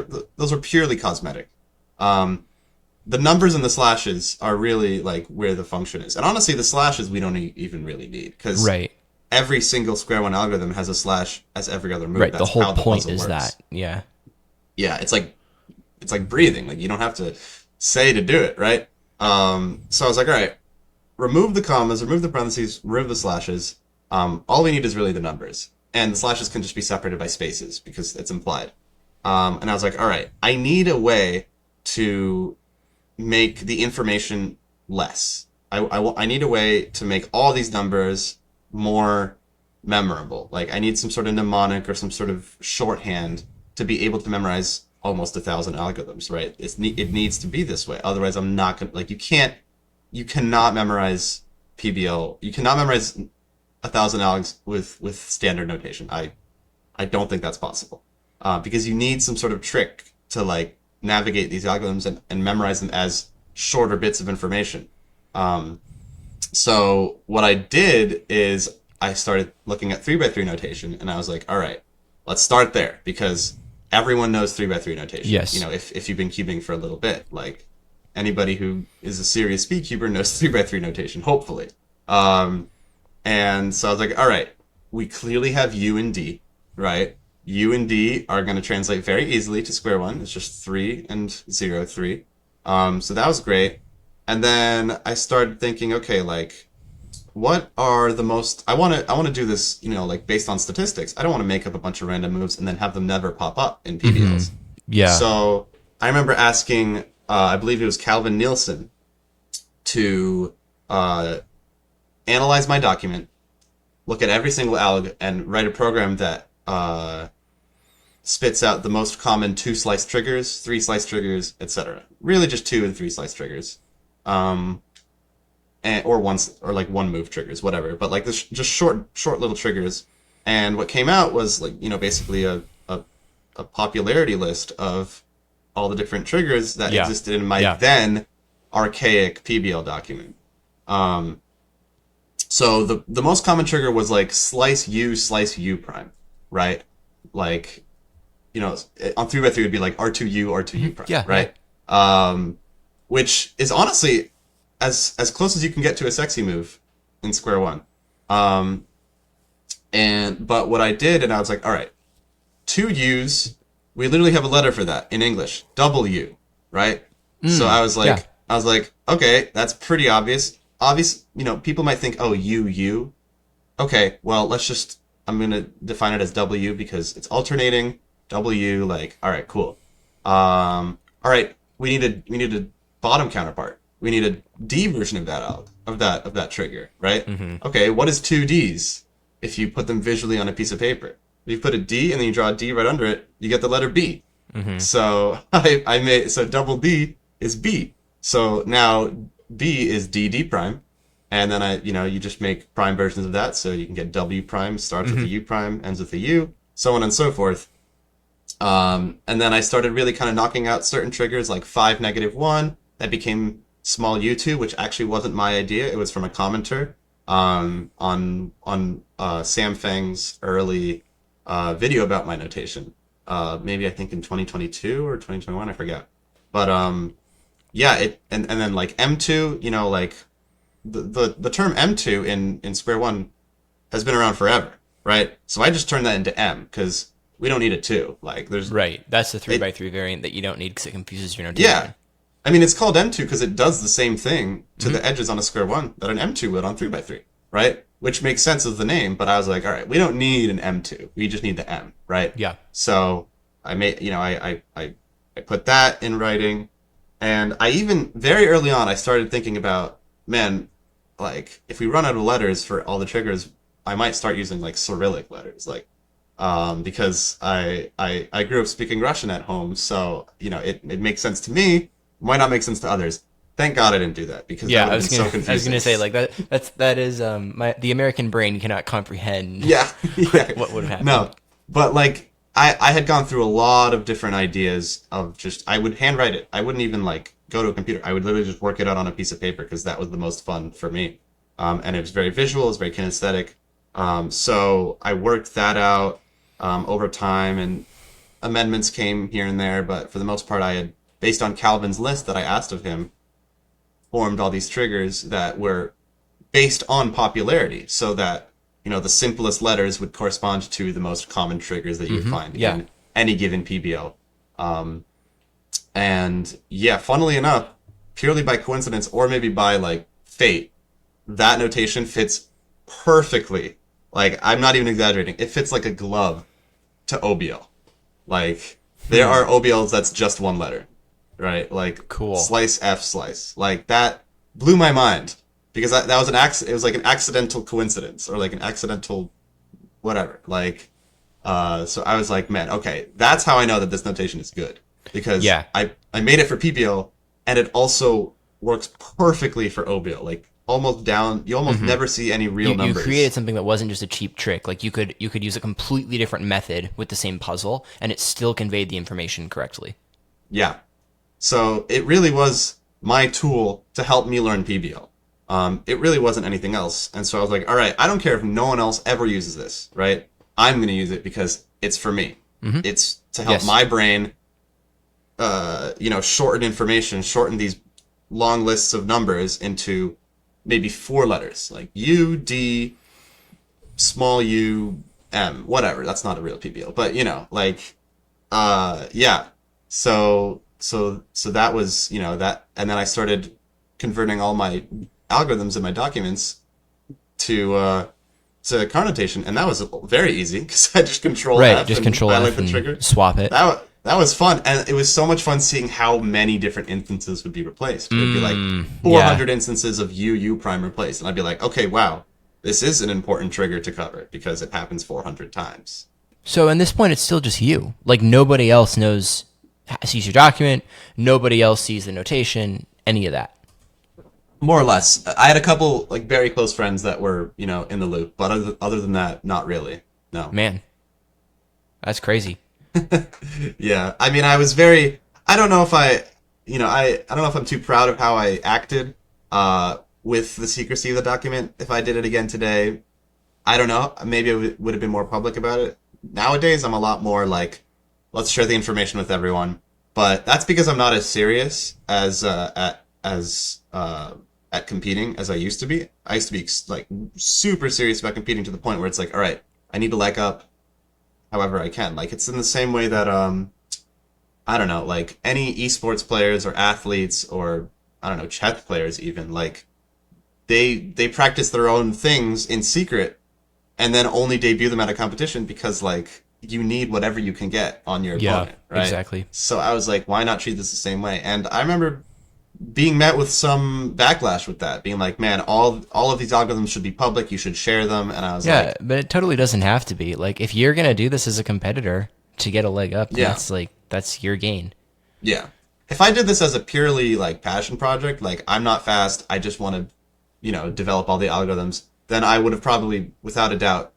Speaker 1: are purely cosmetic. The numbers and the slashes are really like where the function is. And honestly, the slashes we don't even really need because
Speaker 2: Right.
Speaker 1: every single square one algorithm has a slash as every other move.
Speaker 2: Right.
Speaker 1: That's
Speaker 2: The whole
Speaker 1: how the
Speaker 2: point
Speaker 1: puzzle
Speaker 2: is
Speaker 1: works.
Speaker 2: that. Yeah.
Speaker 1: Yeah, it's like breathing. Like you don't have to say to do it, right? So I was like, all right, remove the commas, remove the parentheses, remove the slashes. All we need is really the numbers, and the slashes can just be separated by spaces because it's implied. And I was like, all right, I need a way to make the information less. I need a way to make all these numbers more memorable. Like I need some sort of mnemonic or some sort of shorthand to be able to memorize almost 1,000 algorithms, right? It needs to be this way. Otherwise, I'm not gonna like you cannot memorize PBL. You cannot memorize 1,000 algs with standard notation. I don't think that's possible, because you need some sort of trick to like navigate these algorithms and memorize them as shorter bits of information. So what I did is I started looking at 3x3 notation, and I was like, all right, let's start there because everyone knows 3x3 notation.
Speaker 2: Yes.
Speaker 1: If you've been cubing for a little bit, like anybody who is a serious speed cuber knows 3x3 notation, hopefully. And so I was like, all right, we clearly have U and D, right? U and D are going to translate very easily to square one. It's just 3 and 0, 3. So that was great. And then I started thinking, okay, like, what are the most? I want to do this, like based on statistics. I don't want to make up a bunch of random moves and then have them never pop up in PBLs.
Speaker 2: Yeah.
Speaker 1: So I remember asking, I believe it was Calvin Nielsen, to analyze my document, look at every single alg, and write a program that spits out the most common 2 slice triggers, 3 slice triggers, etc. Really, just 2 and 3 slice triggers, or like 1 move triggers, whatever. But like this, just short little triggers. And what came out was like basically a popularity list of all the different triggers that
Speaker 2: Yeah.
Speaker 1: existed in my
Speaker 2: Yeah.
Speaker 1: then archaic PBL document. So the most common trigger was like slice U prime, right? Like, on 3x3 would be like R2U prime,
Speaker 2: Yeah,
Speaker 1: right? which is honestly as close as you can get to a sexy move in Square One. Um, but what I did, and I was like, all right, two U's. We literally have a letter for that in English, W, right? So
Speaker 2: Yeah.
Speaker 1: I was like, okay, that's pretty obvious. Obvious, people might think, oh, U. Okay, well, I'm gonna define it as W because it's alternating. W, like, all right, cool. All right, we need a bottom counterpart. We need a D version of that trigger, right? Okay, what is two Ds? If you put them visually on a piece of paper, if you put a D and then you draw a D right under it, you get the letter B. So I made so double D is B. So now B is D prime, and then you just make prime versions of that, so you can get W prime starts with a U prime, ends with a U, so on and so forth. And then I started really kind of knocking out certain triggers like 5 -1 that became small U2, which actually wasn't my idea. It was from a commenter on Sam Feng's early video about my notation. Maybe I think in 2022 or 2021, I forget. But yeah, and then like M2, like the term M2 in Square One has been around forever, right? So I just turned that into M because we don't need a two. Like there's
Speaker 2: Right. That's the 3x3 variant that you don't need because it confuses your notation.
Speaker 1: yeah. I mean, it's called M2 because it does the same thing to the edges on a Square One that an M2 would on 3x3, right? Which makes sense as the name, but I was like, all right, we don't need an M2. We just need the M, right?
Speaker 2: Yeah.
Speaker 1: So I made, I put that in writing, and I even very early on I started thinking about, man, like if we run out of letters for all the triggers, I might start using like Cyrillic letters, like because I grew up speaking Russian at home, so it makes sense to me. Might not make sense to others. Thank God I didn't do that because
Speaker 2: Yeah,
Speaker 1: that would have been so confusing.
Speaker 2: I was gonna say like that is the American brain cannot comprehend
Speaker 1: Yeah, yeah.
Speaker 2: what would have happened.
Speaker 1: No, but like I had gone through a lot of different ideas of I would handwrite it. I wouldn't even like go to a computer. I would literally just work it out on a piece of paper because that was the most fun for me. And it was very visual. It was very kinesthetic. So I worked that out over time, and amendments came here and there. But for the most part, I had, based on Calvin's list that I asked of him, formed all these triggers that were based on popularity, so that the simplest letters would correspond to the most common triggers that you would find in any given PBO. And yeah, funnily enough, purely by coincidence or maybe by like fate, that notation fits perfectly. Like I'm not even exaggerating. It fits like a glove to OBL. Like there are OBLs that's just one letter, right? Like
Speaker 2: Cool.
Speaker 1: Slice F slice. Like that blew my mind because that was it was like an accidental coincidence or like an accidental whatever. Like so I was like, man, okay, that's how I know that this notation is good because I made it for PBL and it also works perfectly for OBL. Like almost down, you almost never see any real numbers.
Speaker 2: You created something that wasn't just a cheap trick. Like you could use a completely different method with the same puzzle, and it still conveyed the information correctly.
Speaker 1: Yeah. So it really was my tool to help me learn PBL. It really wasn't anything else. And so I was like, all right, I don't care if no one else ever uses this, right? I'm going to use it because it's for me. It's to help my brain, shorten information, shorten these long lists of numbers into maybe 4 letters, like U, D, small u, M, whatever. That's not a real PBL, but yeah. So that was, that, and then I started converting all my algorithms in my documents to card notation, and that was very easy because I just control F
Speaker 2: just
Speaker 1: and
Speaker 2: control F
Speaker 1: highlight the
Speaker 2: and
Speaker 1: trigger.
Speaker 2: swap it.
Speaker 1: That was fun, and it was so much fun seeing how many different instances would be replaced. It would be like 400 instances of U prime replaced, and I'd be like, okay, wow, this is an important trigger to cover because it happens 400 times.
Speaker 2: So at this point, it's still just you. Like nobody else sees your document. Nobody else sees the notation. Any of that.
Speaker 1: More or less. I had a couple like very close friends that were in the loop, but other than that, not really. No.
Speaker 2: Man, that's crazy.
Speaker 1: Yeah, I mean, I was very. I don't know if I don't know if I'm too proud of how I acted with the secrecy of the document. If I did it again today, I don't know. Maybe I would have been more public about it. Nowadays, I'm a lot more like, let's share the information with everyone. But that's because I'm not as serious at competing as I used to be. I used to be like super serious about competing to the point where it's like, all right, I need to leg up however I can. Like it's in the same way that I don't know, like any esports players or athletes or I don't know, chess players even, like they practice their own things in secret and then only debut them at a competition because like you need whatever you can get on your
Speaker 2: Yeah,
Speaker 1: opponent, right?
Speaker 2: exactly.
Speaker 1: So I was like, why not treat this the same way? And I remember being met with some backlash with that, being like, man, all of these algorithms should be public, you should share them. And I was
Speaker 2: Yeah,
Speaker 1: like,
Speaker 2: but it totally doesn't have to be. Like, if you're gonna do this as a competitor to get a leg up, then
Speaker 1: yeah,
Speaker 2: that's your gain.
Speaker 1: yeah. If I did this as a purely like passion project, like I'm not fast, I just want to, develop all the algorithms, then I would have probably, without a doubt,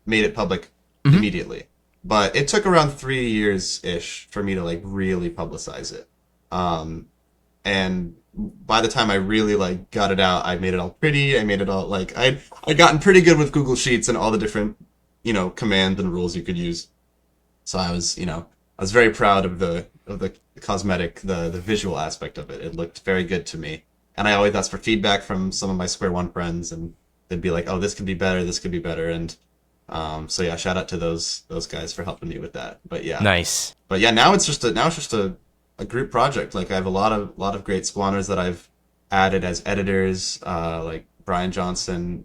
Speaker 1: made it public
Speaker 2: Hmm.
Speaker 1: immediately. But it took around 3 years ish for me to like really publicize it. Um, and by the time I really like got it out, I made it all pretty. I made it all like I'd gotten pretty good with Google Sheets and all the different commands and rules you could use. So I was very proud of the cosmetic, the visual aspect of it. It looked very good to me, and I always asked for feedback from some of my Square One friends, and they'd be like, "Oh, this could be better. This could be better." And so yeah, shout out to those guys for helping me with that.
Speaker 2: Nice.
Speaker 1: But yeah, now it's just a group project. Like I have a lot of great squanners that I've added as editors, like Brian Johnson.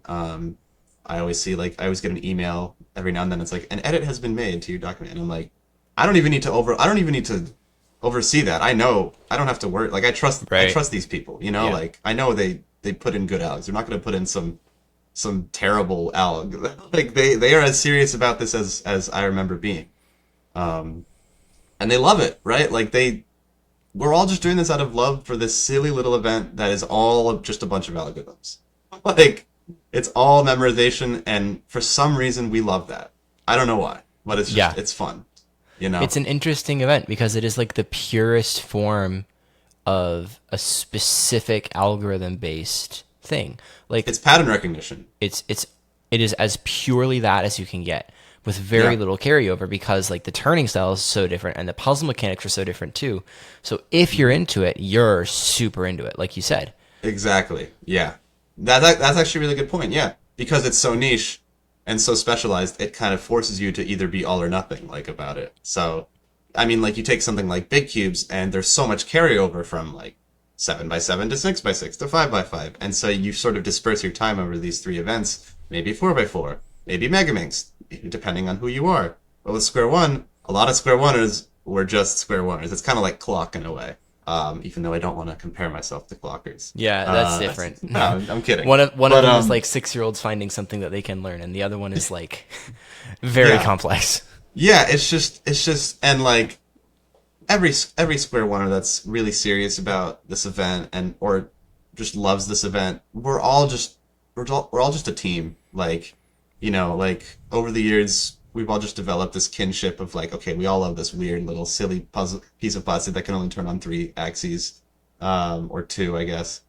Speaker 1: I always see like I always get an email every now and then. It's like an edit has been made to your document, and I'm like, I don't even need to oversee that. I know I don't have to work. Like I
Speaker 2: Right.
Speaker 1: trust these people.
Speaker 2: Yeah.
Speaker 1: Like I know they put in good algs. They're not going to put in some terrible alg. Like they are as serious about this as I remember being. Um, and they love it, right? Like we're all just doing this out of love for this silly little event that is all just a bunch of algorithms. Like it's all memorization, and for some reason we love that. I don't know why, but
Speaker 2: Yeah.
Speaker 1: it's fun, you know.
Speaker 2: It's an interesting event because it is like the purest form of a specific algorithm based thing. Like
Speaker 1: It's pattern recognition.
Speaker 2: it is as purely that as you can get with very
Speaker 1: Yeah,
Speaker 2: little carryover because like the turning style is so different and the puzzle mechanics are so different too. So if you're into it, you're super into it, like you said.
Speaker 1: exactly. Yeah, that's actually a really good point. Yeah, because it's so niche and so specialized, it kind of forces you to either be all or nothing like about it. So, I mean, like you take something like big cubes, and there's so much carryover from like 7x7 to 6x6 to 5x5, and so you sort of disperse your time over these three events, maybe 4x4, maybe Megaminx, depending on who you are. But with Square One, a lot of Square Oneers were just Square Oneers. It's kind of like Clock in a way. Even though I don't want to compare myself to Clockers.
Speaker 2: Yeah, that's different.
Speaker 1: No, I'm kidding.
Speaker 2: One of
Speaker 1: But
Speaker 2: them is like 6-year-olds finding something that they can learn, and the other one is like very
Speaker 1: yeah,
Speaker 2: complex.
Speaker 1: yeah. It's just, and like every Square Oneer that's really serious about this event and or just loves this event, we're all just a team. Like, like over the years, we've all just developed this kinship of like, okay, we all love this weird little silly puzzle piece of plastic that can only turn on three axes, or two, I guess,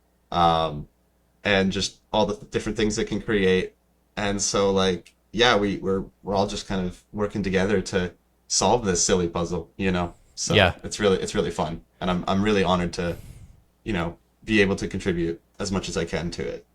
Speaker 1: and just all the different things it can create. And so, like, yeah, we're all just kind of working together to solve this silly puzzle. So
Speaker 2: Yeah.
Speaker 1: it's really fun, and I'm really honored to, be able to contribute as much as I can to it.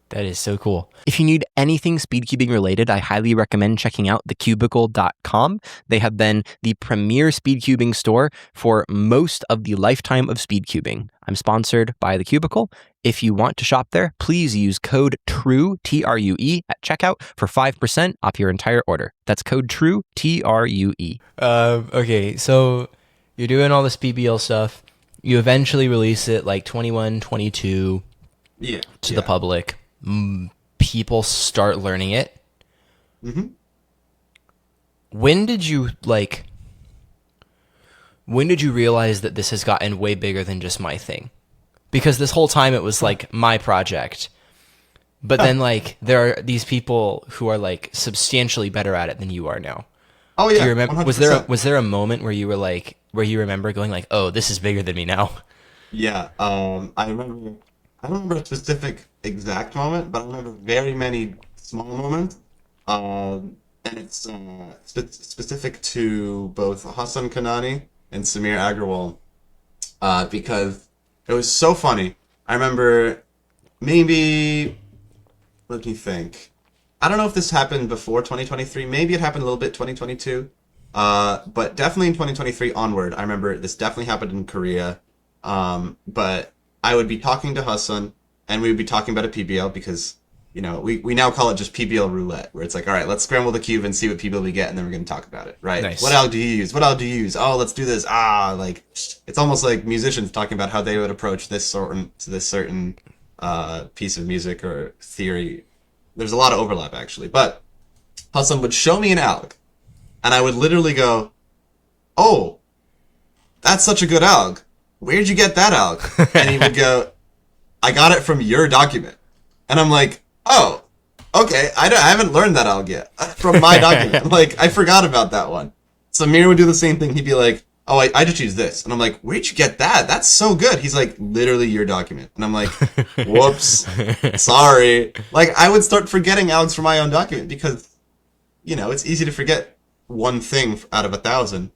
Speaker 2: That is so cool. If you need anything speedcubing related, I highly recommend checking out thecubicle.com. They have been the premier speedcubing store for most of the lifetime of speedcubing. I'm sponsored by The Cubicle. If you want to shop there, please use code TRUE, True, at checkout for 5% off your entire order. That's code TRUE, True. Okay, so you're doing all this PBL stuff. You eventually release it like 21, 22
Speaker 1: Yeah,
Speaker 2: to the
Speaker 1: yeah.
Speaker 2: public. People start learning it.
Speaker 1: Hmm.
Speaker 2: When did you when did you realize that this has gotten way bigger than just my thing? Because this whole time it was like my project. But then like there are these people who are like substantially better at it than you are now.
Speaker 1: Oh
Speaker 2: Do
Speaker 1: yeah,
Speaker 2: you remember
Speaker 1: 100%.
Speaker 2: was there a moment where you were like where you remember going like, "Oh, this is bigger than me now."
Speaker 1: Yeah, I don't remember a specific exact moment, but I remember very many small moments. And it's specific to both Hassan Kanani and Samir Agrawal, because it was so funny. I remember maybe, let me think. I don't know if this happened before 2023. Maybe it happened a little bit 2022. But definitely in 2023 onward, I remember this definitely happened in Korea. But I would be talking to Hassan, and we would be talking about a PBL because, we now call it just PBL roulette, where it's like, all right, let's scramble the cube and see what PBL we get, and then we're going to talk about it, right?
Speaker 2: Nice.
Speaker 1: What alg do you use? What alg do you use? Oh, let's do this. Like, it's almost like musicians talking about how they would approach this certain piece of music or theory. There's a lot of overlap, actually. But Hassan would show me an alg, and I would literally go, oh, that's such a good alg. Where'd you get that alg? And he would go, I got it from your document. And I'm like, oh, okay, I haven't learned that alg yet from my document. Like, I forgot about that one. Samir would do the same thing. He'd be like, oh, I just use this. And I'm like, where'd you get that? That's so good. He's like, literally your document. And I'm like, whoops, sorry. Like, I would start forgetting algs from my own document because, it's easy to forget one thing out of 1,000.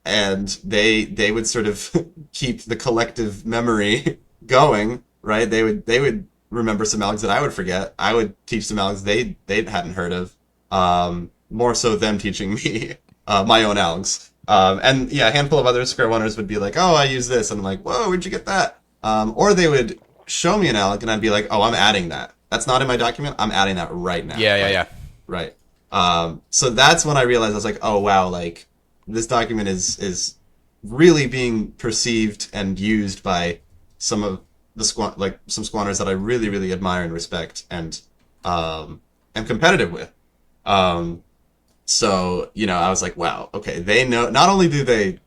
Speaker 1: And they would sort of keep the collective memory going, right? They would remember some algs that I would forget. I would teach some algs they hadn't heard of. More so them teaching me my own algs. And yeah, a handful of other square oneers would be like, oh, I use this. And I'm like, whoa, where'd you get that? Or they would show me an alg and I'd be like, oh, I'm adding that. That's not in my document. I'm adding that right now.
Speaker 2: Yeah.
Speaker 1: Right. So that's when I realized I was like, oh wow, like this document is really being perceived and used by some of the some squanners that I really, really admire and respect and am competitive with. So, I was like, wow, okay, they know, not only do they,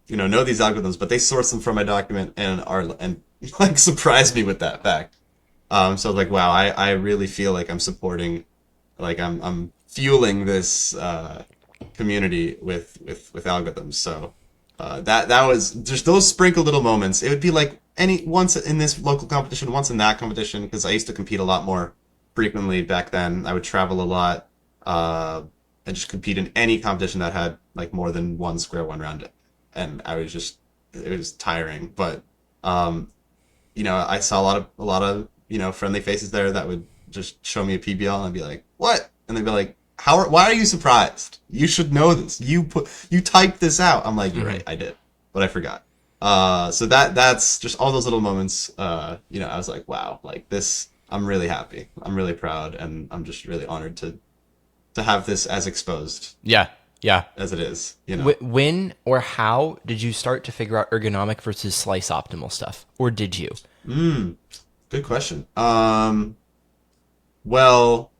Speaker 1: know these algorithms, but they source them from my document and like surprised me with that fact. So I was like, wow, I really feel like I'm supporting, like I'm fueling this, community with algorithms. So, that was just those sprinkled little moments. It would be like once in this local competition, once in that competition, because I used to compete a lot more frequently back then. I would travel a lot, and just compete in any competition that had like more than one square one round it. And it was tiring, but, I saw a lot of, friendly faces there that would just show me a PBL and I'd be like, what? And they'd be like, why are you surprised? You should know this. You typed this out. I'm like, you're right, I did, but I forgot. So that's just all those little moments. I was like, wow, like this, I'm really happy. I'm really proud. And I'm just really honored to have this as exposed.
Speaker 2: Yeah.
Speaker 1: As it is,
Speaker 2: When or how did you start to figure out ergonomic versus slice optimal stuff? Or did you?
Speaker 1: Good question. Well,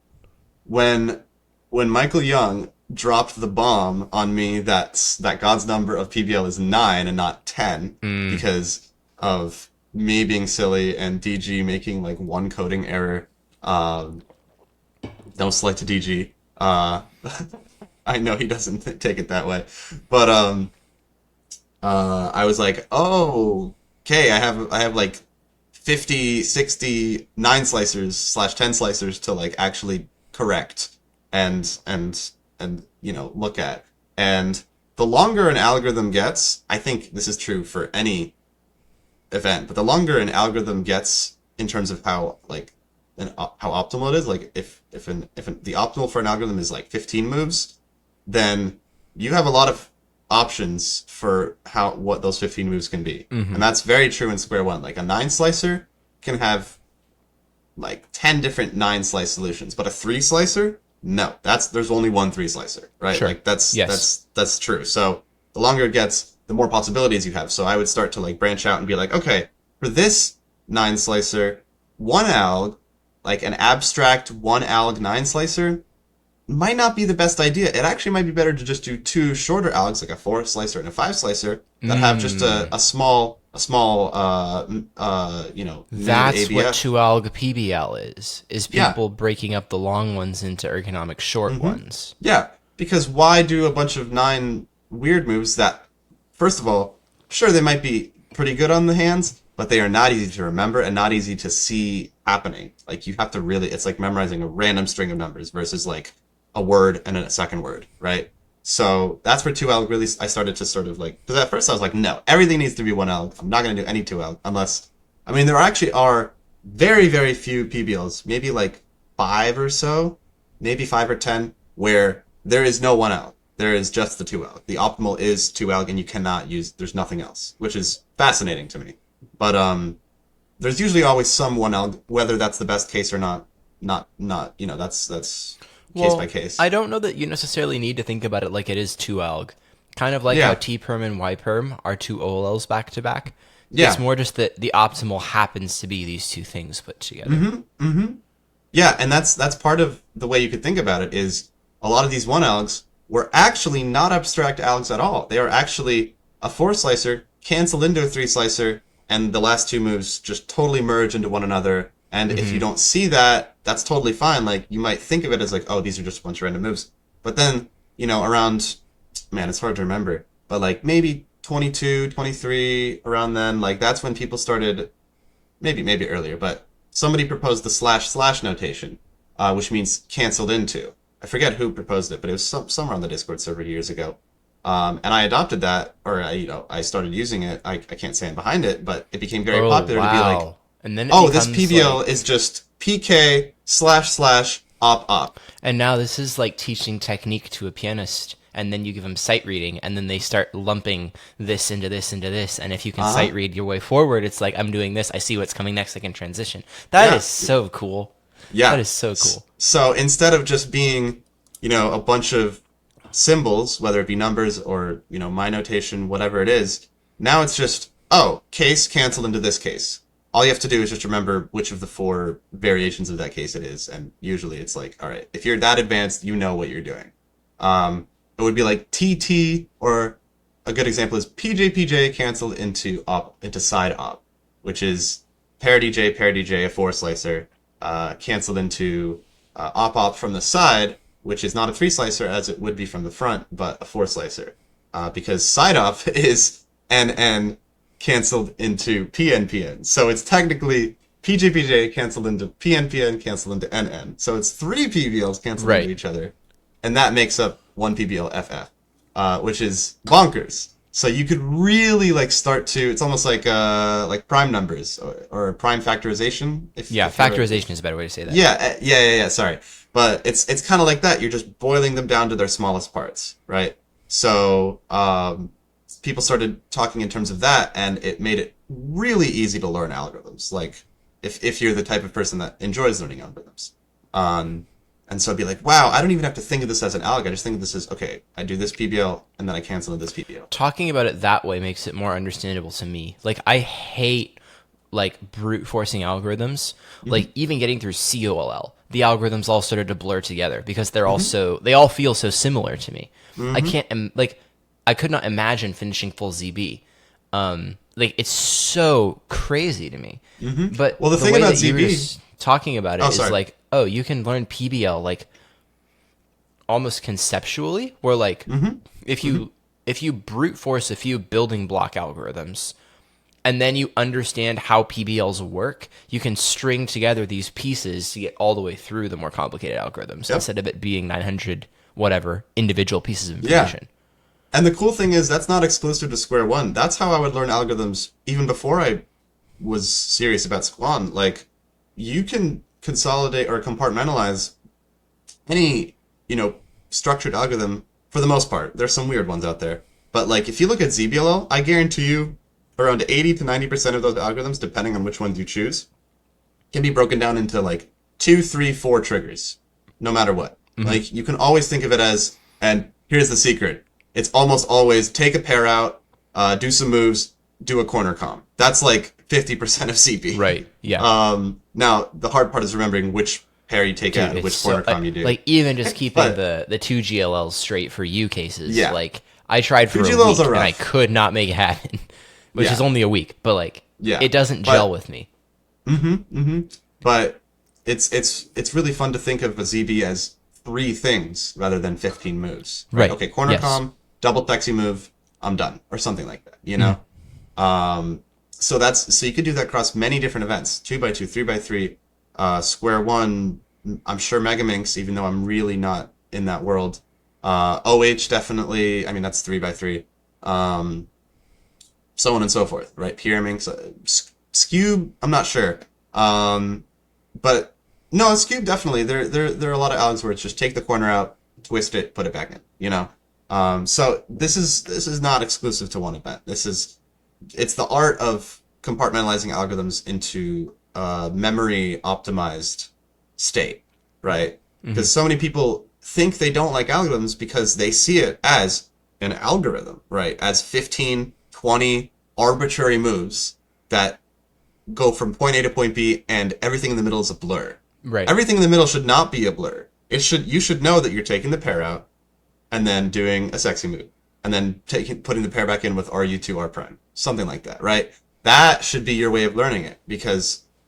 Speaker 1: when Michael Young dropped the bomb on me that God's number of PBL is 9 and not 10 because of me being silly and DG making like one coding error. No slight to DG. I know he doesn't take it that way, but I was like, oh, okay, I have like 50, 60 9 slicers / 10 slicers to like actually correct and look at. And the longer an algorithm gets, I think this is true for any event, but the longer an algorithm gets in terms of how optimal it is, like if the optimal for an algorithm is like 15 moves, then you have a lot of options for what those 15 moves can be. And that's very true in square one. Like a 9 slicer can have like 10 different 9 slice solutions, but a 3 slicer, no, there's only one 3 slicer, right?
Speaker 2: Sure.
Speaker 1: Like that's true. So the longer it gets, the more possibilities you have. So I would start to like branch out and be like, okay, for this 9 slicer, one alg, like an abstract 1 alg 9 slicer, might not be the best idea. It actually might be better to just do 2 shorter algs, like a 4 slicer and a 5 slicer, that have just a small
Speaker 2: That's
Speaker 1: ABF.
Speaker 2: what 2-alg PBL is people breaking up the long ones into ergonomic short ones.
Speaker 1: Yeah, because why do a bunch of 9 weird moves that, first of all, sure, they might be pretty good on the hands, but they are not easy to remember and not easy to see happening. Like, you have to really, it's like memorizing a random string of numbers versus like a word and a second word, right? So that's where 2L really, I started to sort of like, because at first I was like, no, everything needs to be 1L. I'm not going to do any 2L unless, I mean, there actually are very, very few PBLs, maybe like 5 or so, maybe 5 or 10, where there is no 1L. There is just the 2L. The optimal is 2L, and you cannot use, there's nothing else, which is fascinating to me. But there's usually always some 1L, whether that's the best case or not, that's case by case.
Speaker 2: I don't know that you necessarily need to think about it like it is 2alg. Kind of like how T-perm and Y-perm are two OLLs back to back.
Speaker 1: Yeah.
Speaker 2: It's more just that the optimal happens to be these two things put together.
Speaker 1: Yeah, and that's part of the way you could think about it is a lot of these 1Algs were actually not abstract algs at all. They are actually a 4-slicer canceled into a 3-slicer, and the last two moves just totally merge into one another. And if you don't see that, that's totally fine. Like, you might think of it as like, oh, these are just a bunch of random moves. But then, around, man, it's hard to remember, but like maybe 22, 23, around then, like that's when people started, maybe earlier, but somebody proposed the // notation, which means canceled into. I forget who proposed it, but it was somewhere on the Discord server years ago. And I adopted that, or I started using it. I can't stand behind it, but it became very popular to be like,
Speaker 2: and then
Speaker 1: this PBL is just PK / op.
Speaker 2: And now this is like teaching technique to a pianist. And then you give them sight reading, and then they start lumping this into this into this. And if you can sight read your way forward, it's like, I'm doing this, I see what's coming next, I can transition. That is so cool.
Speaker 1: Yeah.
Speaker 2: That is so cool.
Speaker 1: So instead of just being, a bunch of symbols, whether it be numbers or, my notation, whatever it is, now it's just, case canceled into this case. All you have to do is just remember which of the 4 variations of that case it is. And usually it's like, all right, if you're that advanced, you know what you're doing. It would be like TT, or a good example is PJ canceled into side op, which is pair DJ, a 4-slicer, canceled into op from the side, which is not a 3-slicer as it would be from the front, but a 4-slicer. Because side op is NN canceled into PN. So it's technically PJ canceled into PN canceled into NN. So it's 3 PBLs canceled into each other. And that makes up 1 PBL FF, which is bonkers. So you could really start to, it's almost like prime numbers or prime factorization.
Speaker 2: Factorization is a better way to say that.
Speaker 1: Yeah, sorry. But it's kind of like that. You're just boiling them down to their smallest parts, right? So people started talking in terms of that, and it made it really easy to learn algorithms. Like, if you're the type of person that enjoys learning algorithms. And so I'd be like, wow, I don't even have to think of this as an alg. I just think of this as, okay, I do this PBL, and then I cancel this PBL.
Speaker 2: Talking about it that way makes it more understandable to me. Like, I hate, brute forcing algorithms. Like, even getting through COLL, the algorithms all started to blur together because they're they all feel so similar to me. I could not imagine finishing full ZB. It's so crazy to me. But
Speaker 1: the thing about ZB,
Speaker 2: talking about it is like, you can learn PBL almost conceptually, where if you brute force a few building block algorithms and then you understand how PBLs work, you can string together these pieces to get all the way through the more complicated algorithms instead of it being 900 whatever individual pieces of information.
Speaker 1: And the cool thing is that's not exclusive to Square One. That's how I would learn algorithms even before I was serious about Squan. Like, you can consolidate or compartmentalize any, structured algorithm for the most part. There's some weird ones out there. But if you look at ZBLL, I guarantee you around 80 to 90% of those algorithms, depending on which ones you choose, can be broken down into 2, 3, 4 triggers, no matter what. You can always think of it as, and here's the secret, it's almost always take a pair out, do some moves, do a corner com. That's 50% of CP.
Speaker 2: Right. Yeah.
Speaker 1: Now the hard part is remembering which pair you take out and which corner com you do.
Speaker 2: Even just keeping the 2 GLLs straight for U cases. Yeah. I tried for a week and I could not make it happen, which is only a week, but it doesn't gel with me.
Speaker 1: But it's really fun to think of a ZB as 3 things rather than 15 moves.
Speaker 2: Right.
Speaker 1: Okay. Corner com, double plexi move, I'm done, or something like that. So you could do that across many different events, 2x2, 3x3, Square One. I'm sure Megaminx, even though I'm really not in that world, OH definitely. I mean, that's 3 by 3. So on and so forth, right? PRMing, so, Scube, I'm not sure. But no, Scube definitely. There are a lot of algs where it's just take the corner out, twist it, put it back in. So this is not exclusive to one event. It's the art of compartmentalizing algorithms into a memory optimized state, right? Because so many people think they don't like algorithms because they see it as an algorithm, right? As 15, 20 arbitrary moves that go from point A to point B, and everything in the middle is a blur.
Speaker 2: Right.
Speaker 1: Everything in the middle should not be a blur. You should know that you're taking the pair out and then doing a sexy move, and then putting the pair back in with RU2 R prime, something like that, right? That should be your way of learning it,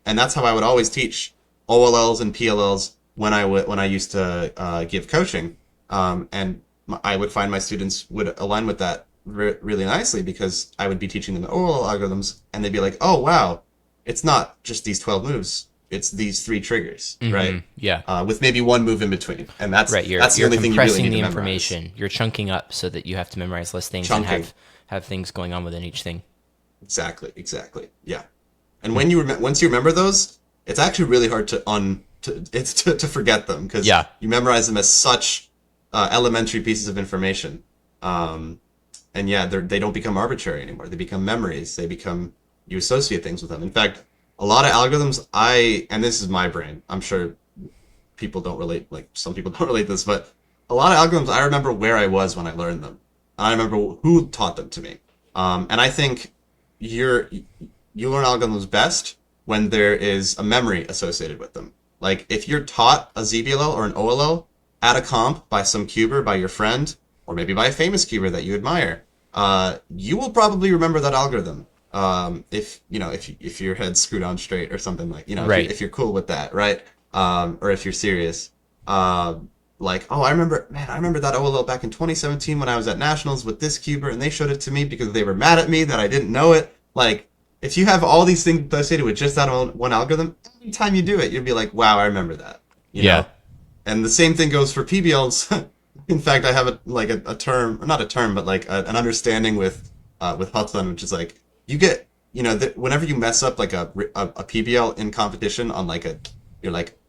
Speaker 1: and that's how I would always teach OLLs and PLLs when I used to give coaching, and I would find my students would align with that really nicely, because I would be teaching them the OLL algorithms, and they'd be like, oh wow, it's not just these 12 moves. It's these 3 triggers, right?
Speaker 2: Yeah.
Speaker 1: With maybe one move in between, and that's
Speaker 2: Right.
Speaker 1: that's the only thing you really
Speaker 2: compressing
Speaker 1: need
Speaker 2: the
Speaker 1: to
Speaker 2: information.
Speaker 1: memorize.
Speaker 2: You're chunking up so that you have to memorize less things
Speaker 1: Chunking.
Speaker 2: and have things going on within each thing.
Speaker 1: Exactly. Yeah. And once you remember those, it's actually really hard to forget them, because
Speaker 2: Yeah.
Speaker 1: you memorize them as such elementary pieces of information. And yeah, they don't become arbitrary anymore. They become memories. You associate things with them. In fact, a lot of algorithms, and this is my brain, I'm sure people don't relate, like some people don't relate to this, but a lot of algorithms, I remember where I was when I learned them. And I remember who taught them to me. And I think you learn algorithms best when there is a memory associated with them. Like if you're taught a ZBLL or an OLL at a comp by some cuber, by your friend, or maybe by a famous cuber that you admire, you will probably remember that algorithm. If your head's screwed on straight or something, like,
Speaker 2: Right.
Speaker 1: if you're cool with that, right? Or if you're serious. Like, oh, I remember that OLL back in 2017 when I was at Nationals with this cuber, and they showed it to me because they were mad at me that I didn't know it. Like, if you have all these things associated with just that one algorithm, every time you do it, you'll be like, wow, I remember that. You know? And the same thing goes for PBLs. In fact, I have a term, not a term, but like an understanding with Hudson, which is like, you get, whenever you mess up like a PBL in competition on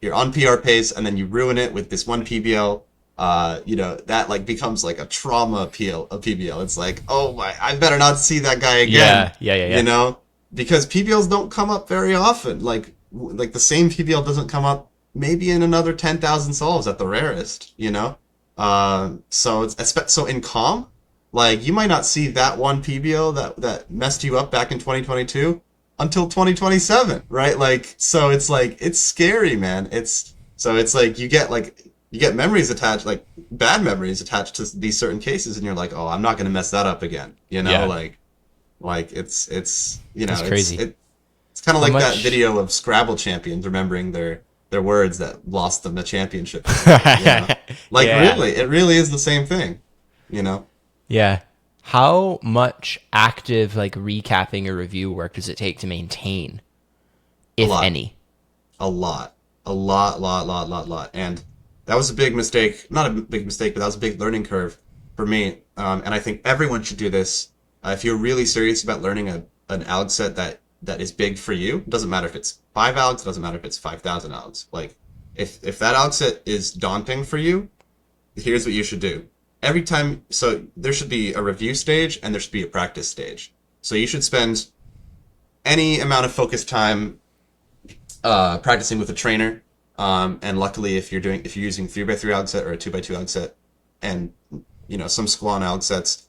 Speaker 1: you're on PR pace, and then you ruin it with this one PBL, that like becomes like a trauma PBL. It's like, oh my, I better not see that guy again.
Speaker 2: Yeah.
Speaker 1: Because PBLs don't come up very often. Like the same PBL doesn't come up maybe in another 10,000 solves at the rarest, so in COM, like, you might not see that one PBL that messed you up back in 2022 until 2027, right? Like, so it's like, it's scary, man. It's like you get memories attached, like bad memories attached to these certain cases, and you're like, oh, I'm not going to mess that up again.
Speaker 2: Yeah.
Speaker 1: Like it's
Speaker 2: That's crazy.
Speaker 1: It's kind of
Speaker 2: How
Speaker 1: like that
Speaker 2: much-
Speaker 1: video of Scrabble champions remembering their words that lost them the championship. Like,
Speaker 2: Yeah.
Speaker 1: really, it really is the same thing,
Speaker 2: Yeah. How much active like recapping or review work does it take to maintain, if
Speaker 1: lot.
Speaker 2: any?
Speaker 1: A lot. And that was a big mistake. Not a big mistake, but that was a big learning curve for me. And I think everyone should do this. If you're really serious about learning an alg set that is big for you, it doesn't matter if it's 5 algs, it doesn't matter if it's 5,000 algs. Like, if that alg set is daunting for you, here's what you should do. Every time, so there should be a review stage and there should be a practice stage. So you should spend any amount of focused time practicing with a trainer. And luckily, if you're using 3x3 alg set or a 2x2 alg set, and some Squan alg sets,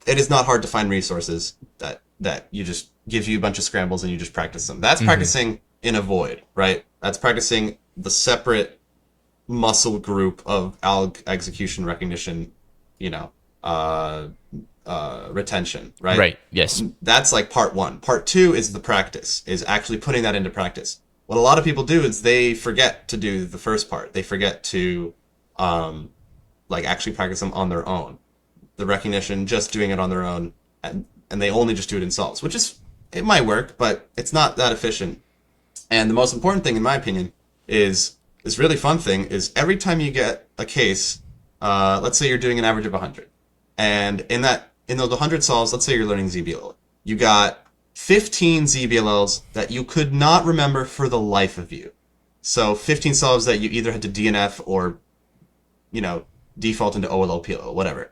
Speaker 1: it is not hard to find resources that you just gives you a bunch of scrambles and you just practice them. That's practicing in a void, right? That's practicing the separate muscle group of alg execution recognition, retention, right?
Speaker 2: Right. Yes.
Speaker 1: That's like part 1. Part 2 is the practice, is actually putting that into practice. What a lot of people do is they forget to do the first part. They forget to actually practice them on their own. The recognition, just doing it on their own, and they only just do it in solves, which it might work, but it's not that efficient. And the most important thing, in my opinion, is this really fun thing is every time you get a case, let's say you're doing an average of 100. And in those 100 solves, let's say you're learning ZBLL. You got 15 ZBLLs that you could not remember for the life of you. So 15 solves that you either had to DNF or, default into OLL, PLL, whatever.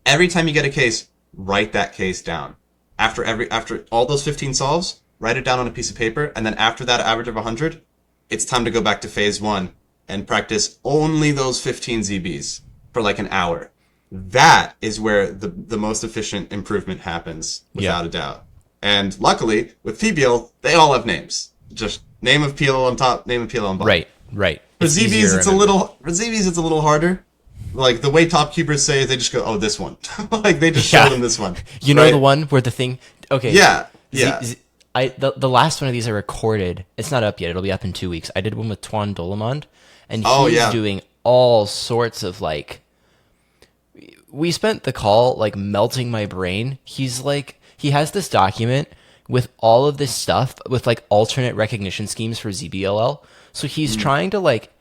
Speaker 1: Every time you get a case, write that case down. After all those 15 solves, write it down on a piece of paper, and then after that average of 100, it's time to go back to phase 1 and practice only those 15 ZBs for like an hour. That is where the most efficient improvement happens, without a doubt. And luckily, with PBL, they all have names. Just name of PLL on top, name of PLL on bottom.
Speaker 2: Right.
Speaker 1: For ZBs, it's a little harder. Like, the way top cubers say, they just go, oh, this one. Like, they just show them this one.
Speaker 2: You know the one where the thing... Okay.
Speaker 1: Yeah.
Speaker 2: The last one of these I recorded, it's not up yet. It'll be up in 2 weeks. I did one with Tuan Dolamond, and he's doing all sorts of, like... We spent the call, like, melting my brain. He's like... He has this document with all of this stuff, with, like, alternate recognition schemes for ZBLL. So he's trying to, like,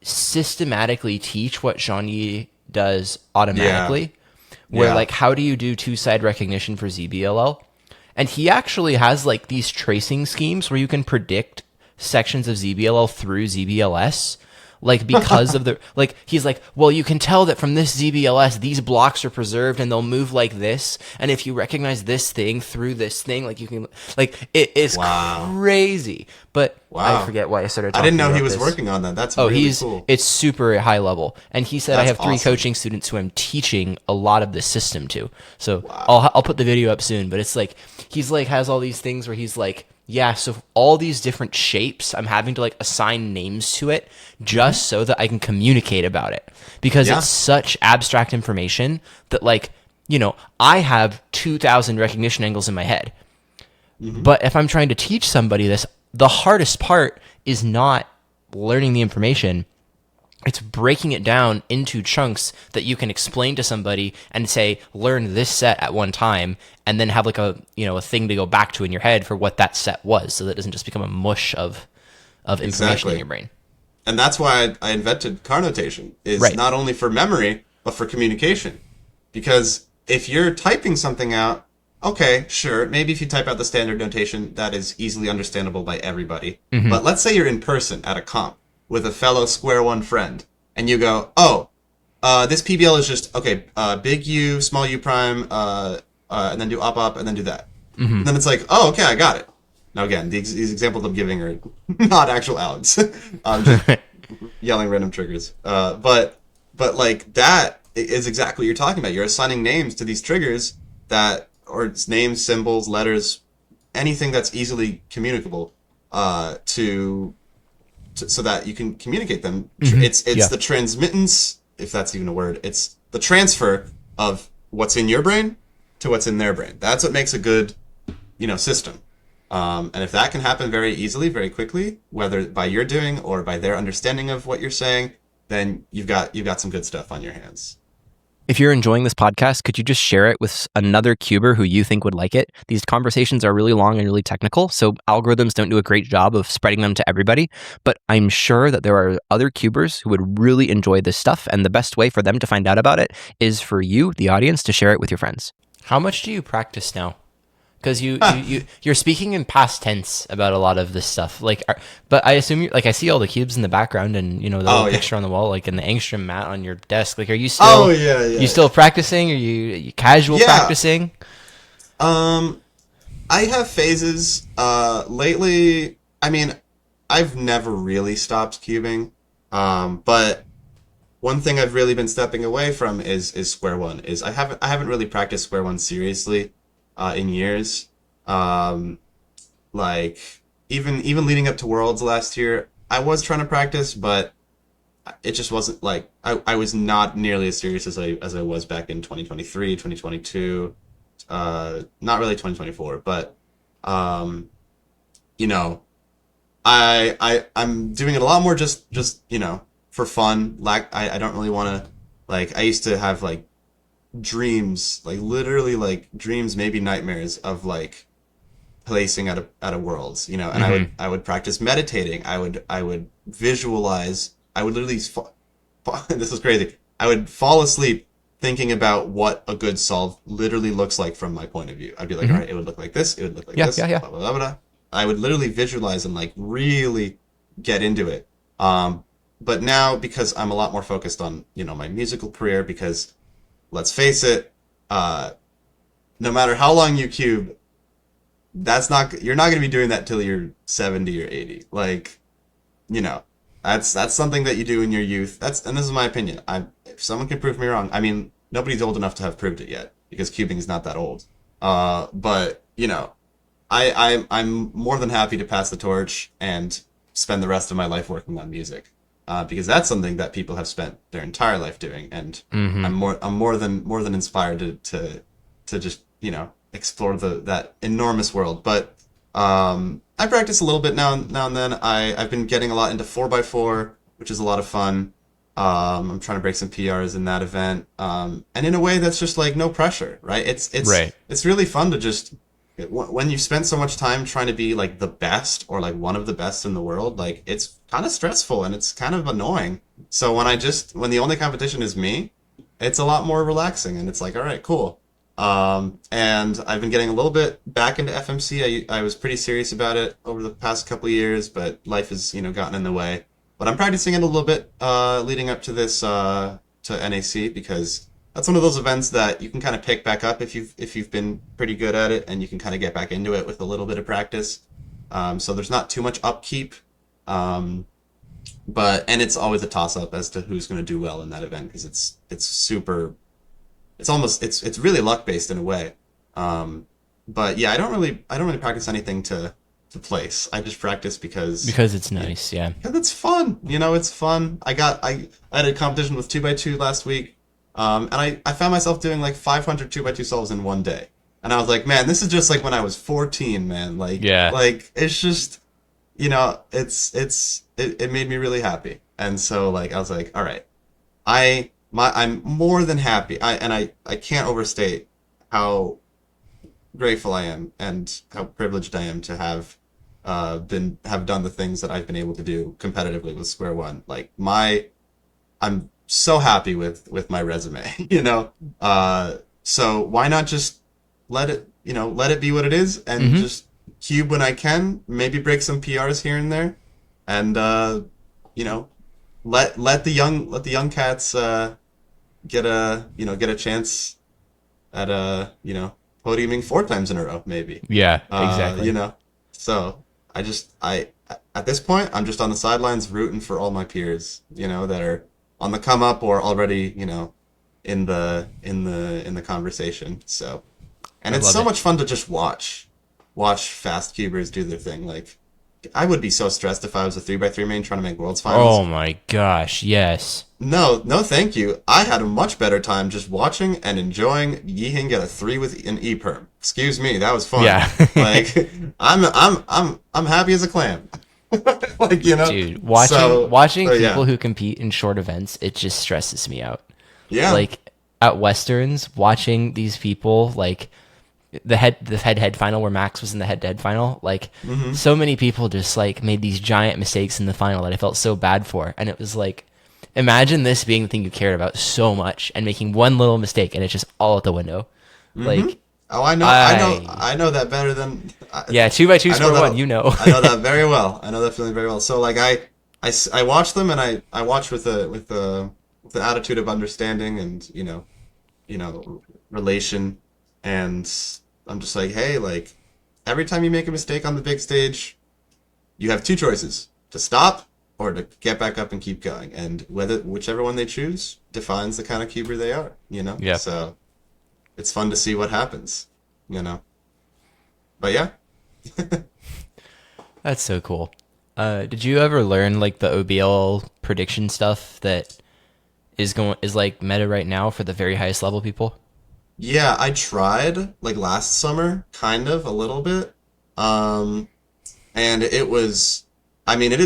Speaker 2: systematically teach what Jean-Yi does automatically. Where, like, how do you do two-side recognition for ZBLL? And he actually has, like, these tracing schemes where you can predict sections of ZBLL through ZBLS. Like, because of the... Like, he's like, well, you can tell that from this ZBLS, these blocks are preserved and they'll move like this. And if you recognize this thing through this thing, like, you can... Like, it is crazy. But I forget why I started talking about this.
Speaker 1: I didn't know he was working on that. That's really cool.
Speaker 2: It's super high level. And he said, I have 3 coaching students who I'm teaching a lot of this system to. So I'll put the video up soon. But it's like, he's like, has all these things where he's like, yeah, so all these different shapes, I'm having to, like, assign names to it just so that I can communicate about it. Because it's such abstract information that, like, I have 2,000 recognition angles in my head. But if I'm trying to teach somebody this, the hardest part is not learning the information. It's breaking it down into chunks that you can explain to somebody and say, learn this set at one time, and then have, like, a thing to go back to in your head for what that set was, so that it doesn't just become a mush of information in your brain.
Speaker 1: And that's why I invented car notation, is not only for memory, but for communication. Because if you're typing something out, okay, sure, maybe if you type out the standard notation, that is easily understandable by everybody. But let's say you're in person at a comp with a fellow square one friend, and you go, this PBL is just, big U, small U prime, and then do up, and then do that. And then it's like, oh, okay, I got it. Now again, these examples I'm giving are not actual Alex. I'm just yelling random triggers. But like, that is exactly what you're talking about. You're assigning names to these triggers or it's names, symbols, letters, anything that's easily communicable, so that you can communicate them. It's the transmittance, if that's even a word. It's the transfer of what's in your brain to what's in their brain. That's what makes a good, system. And if that can happen very easily, very quickly, whether by your doing or by their understanding of what you're saying, then you've got some good stuff on your hands.
Speaker 2: If you're enjoying this podcast, could you just share it with another cuber who you think would like it? These conversations are really long and really technical, so algorithms don't do a great job of spreading them to everybody, but I'm sure that there are other cubers who would really enjoy this stuff, and the best way for them to find out about it is for you, the audience, to share it with your friends. How much do you practice now? Because you're speaking in past tense about a lot of this stuff. Like, but I assume I see all the cubes in the background and the little picture on the wall, like, and the angstrom mat on your desk. Like, are you still? You still practicing? Are you casual practicing?
Speaker 1: I have phases. Lately, I mean, I've never really stopped cubing. But one thing I've really been stepping away from is square one. I haven't really practiced square one seriously in years. Like, even leading up to Worlds last year, I was trying to practice, but it just wasn't, like, I was not nearly as serious as I was back in 2023, 2022, not really 2024, but I'm doing it a lot more just for fun. Like, I don't really want to, like, I used to have, like, dreams, like, literally, like, dreams, maybe nightmares of, like, placing at a Worlds, and I would practice meditating. I would visualize. I would literally this is crazy. I would fall asleep thinking about what a good solve literally looks like from my point of view. I'd be like, all right, it would look like this, it would look like
Speaker 2: Yeah,
Speaker 1: this,
Speaker 2: yeah, yeah.
Speaker 1: blah, blah, blah, blah. I would literally visualize and like really get into it. But now because I'm a lot more focused on, my musical career, because let's face it, no matter how long you cube, you're not going to be doing that till you're 70 or 80. Like, you know, that's something that you do in your youth. And this is my opinion. If someone can prove me wrong, I mean, nobody's old enough to have proved it yet because cubing is not that old. But I'm more than happy to pass the torch and spend the rest of my life working on music, because that's something that people have spent their entire life doing, and I'm more than inspired to just explore that enormous world. But I practice a little bit now and then. I've been getting a lot into 4x4, which is a lot of fun. I'm trying to break some PRs in that event, and in a way that's just like no pressure, right?
Speaker 2: Right.
Speaker 1: It's really fun to just, when you spend so much time trying to be like the best or like one of the best in the world, like it's kind of stressful and it's kind of annoying. So when the only competition is me, it's a lot more relaxing and it's like, all right, cool. And I've been getting a little bit back into FMC. I was pretty serious about it over the past couple of years, but life has, gotten in the way. But I'm practicing it a little bit, leading up to this, to NAC, because that's one of those events that you can kind of pick back up if you've been pretty good at it, and you can kind of get back into it with a little bit of practice. So there's not too much upkeep. And it's always a toss up as to who's going to do well in that event, because it's really luck based in a way. But yeah, I don't really practice anything to place. I just practice because
Speaker 2: it's nice. Yeah.
Speaker 1: Because it's fun. It's fun. I had a competition with 2x2 last week. And I found myself doing like 500 2x2 solves in one day. And I was like, man, this is just like when I was 14, man. Like,
Speaker 2: yeah.
Speaker 1: Like, it's just, it made me really happy. And so like, I was like, all right, I'm more than happy. I can't overstate how grateful I am and how privileged I am to have done the things that I've been able to do competitively with Square One. Like I'm so happy with my resume, so why not just let it be what it is, and just cube when I can, maybe break some PRs here and there, and let the young cats get a chance at podiuming 4 times in a row, maybe.
Speaker 2: Yeah, exactly.
Speaker 1: So I at this point I'm just on the sidelines rooting for all my peers, that are on the come up or already, in the conversation. So, and it's so much fun to just watch fast cubers do their thing. Like, I would be so stressed if I was a 3x3 main trying to make Worlds Finals.
Speaker 2: Oh my gosh, yes.
Speaker 1: No, thank you. I had a much better time just watching and enjoying Yihing get a 3 with an E-perm. Excuse me, that was fun.
Speaker 2: Yeah.
Speaker 1: Like, I'm happy as a clam. Like,
Speaker 2: Dude, watching
Speaker 1: yeah.
Speaker 2: people who compete in short events, it just stresses me out.
Speaker 1: Yeah.
Speaker 2: Like at Westerns, watching these people, like the head-to-head final where Max was in the head-to-head final, like so many people just like made these giant mistakes in the final that I felt so bad for. And it was like, imagine this being the thing you cared about so much and making one little mistake and it's just all out the window. Like,
Speaker 1: oh, I know that better than.
Speaker 2: Yeah, 2x2 Square One,
Speaker 1: I know that very well. I know that feeling very well. So like I watch them, and I watch with the attitude of understanding and relation, and I'm just like, hey, like every time you make a mistake on the big stage, you have 2 choices: to stop or to get back up and keep going, and whichever one they choose defines the kind of cuber they are.
Speaker 2: Yeah.
Speaker 1: So it's fun to see what happens. But yeah.
Speaker 2: That's so cool. Did you ever learn like the OBL prediction stuff that is like meta right now for the very highest level people?
Speaker 1: Yeah, I tried like last summer, kind of a little bit. And it is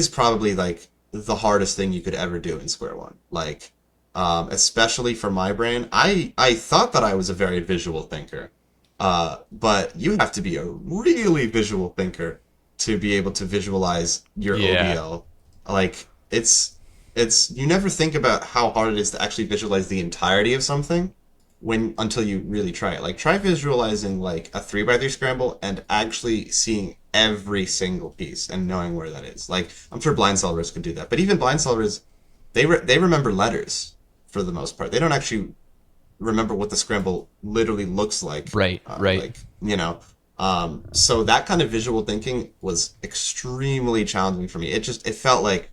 Speaker 1: probably like the hardest thing you could ever do in Square One. Like, especially for my brain. I thought that I was a very visual thinker. But you have to be a really visual thinker to be able to visualize your OBL. Like, it's it's you never think about how hard it is to actually visualize the entirety of something until you really try it. Like try visualizing like a 3x3 scramble and actually seeing every single piece and knowing where that is. Like I'm sure blind solvers could do that, but even blind solvers, they remember letters for the most part. They don't actually remember what the scramble literally looks like.
Speaker 2: Right, right.
Speaker 1: Like, you know, so that kind of visual thinking was extremely challenging for me. It felt like,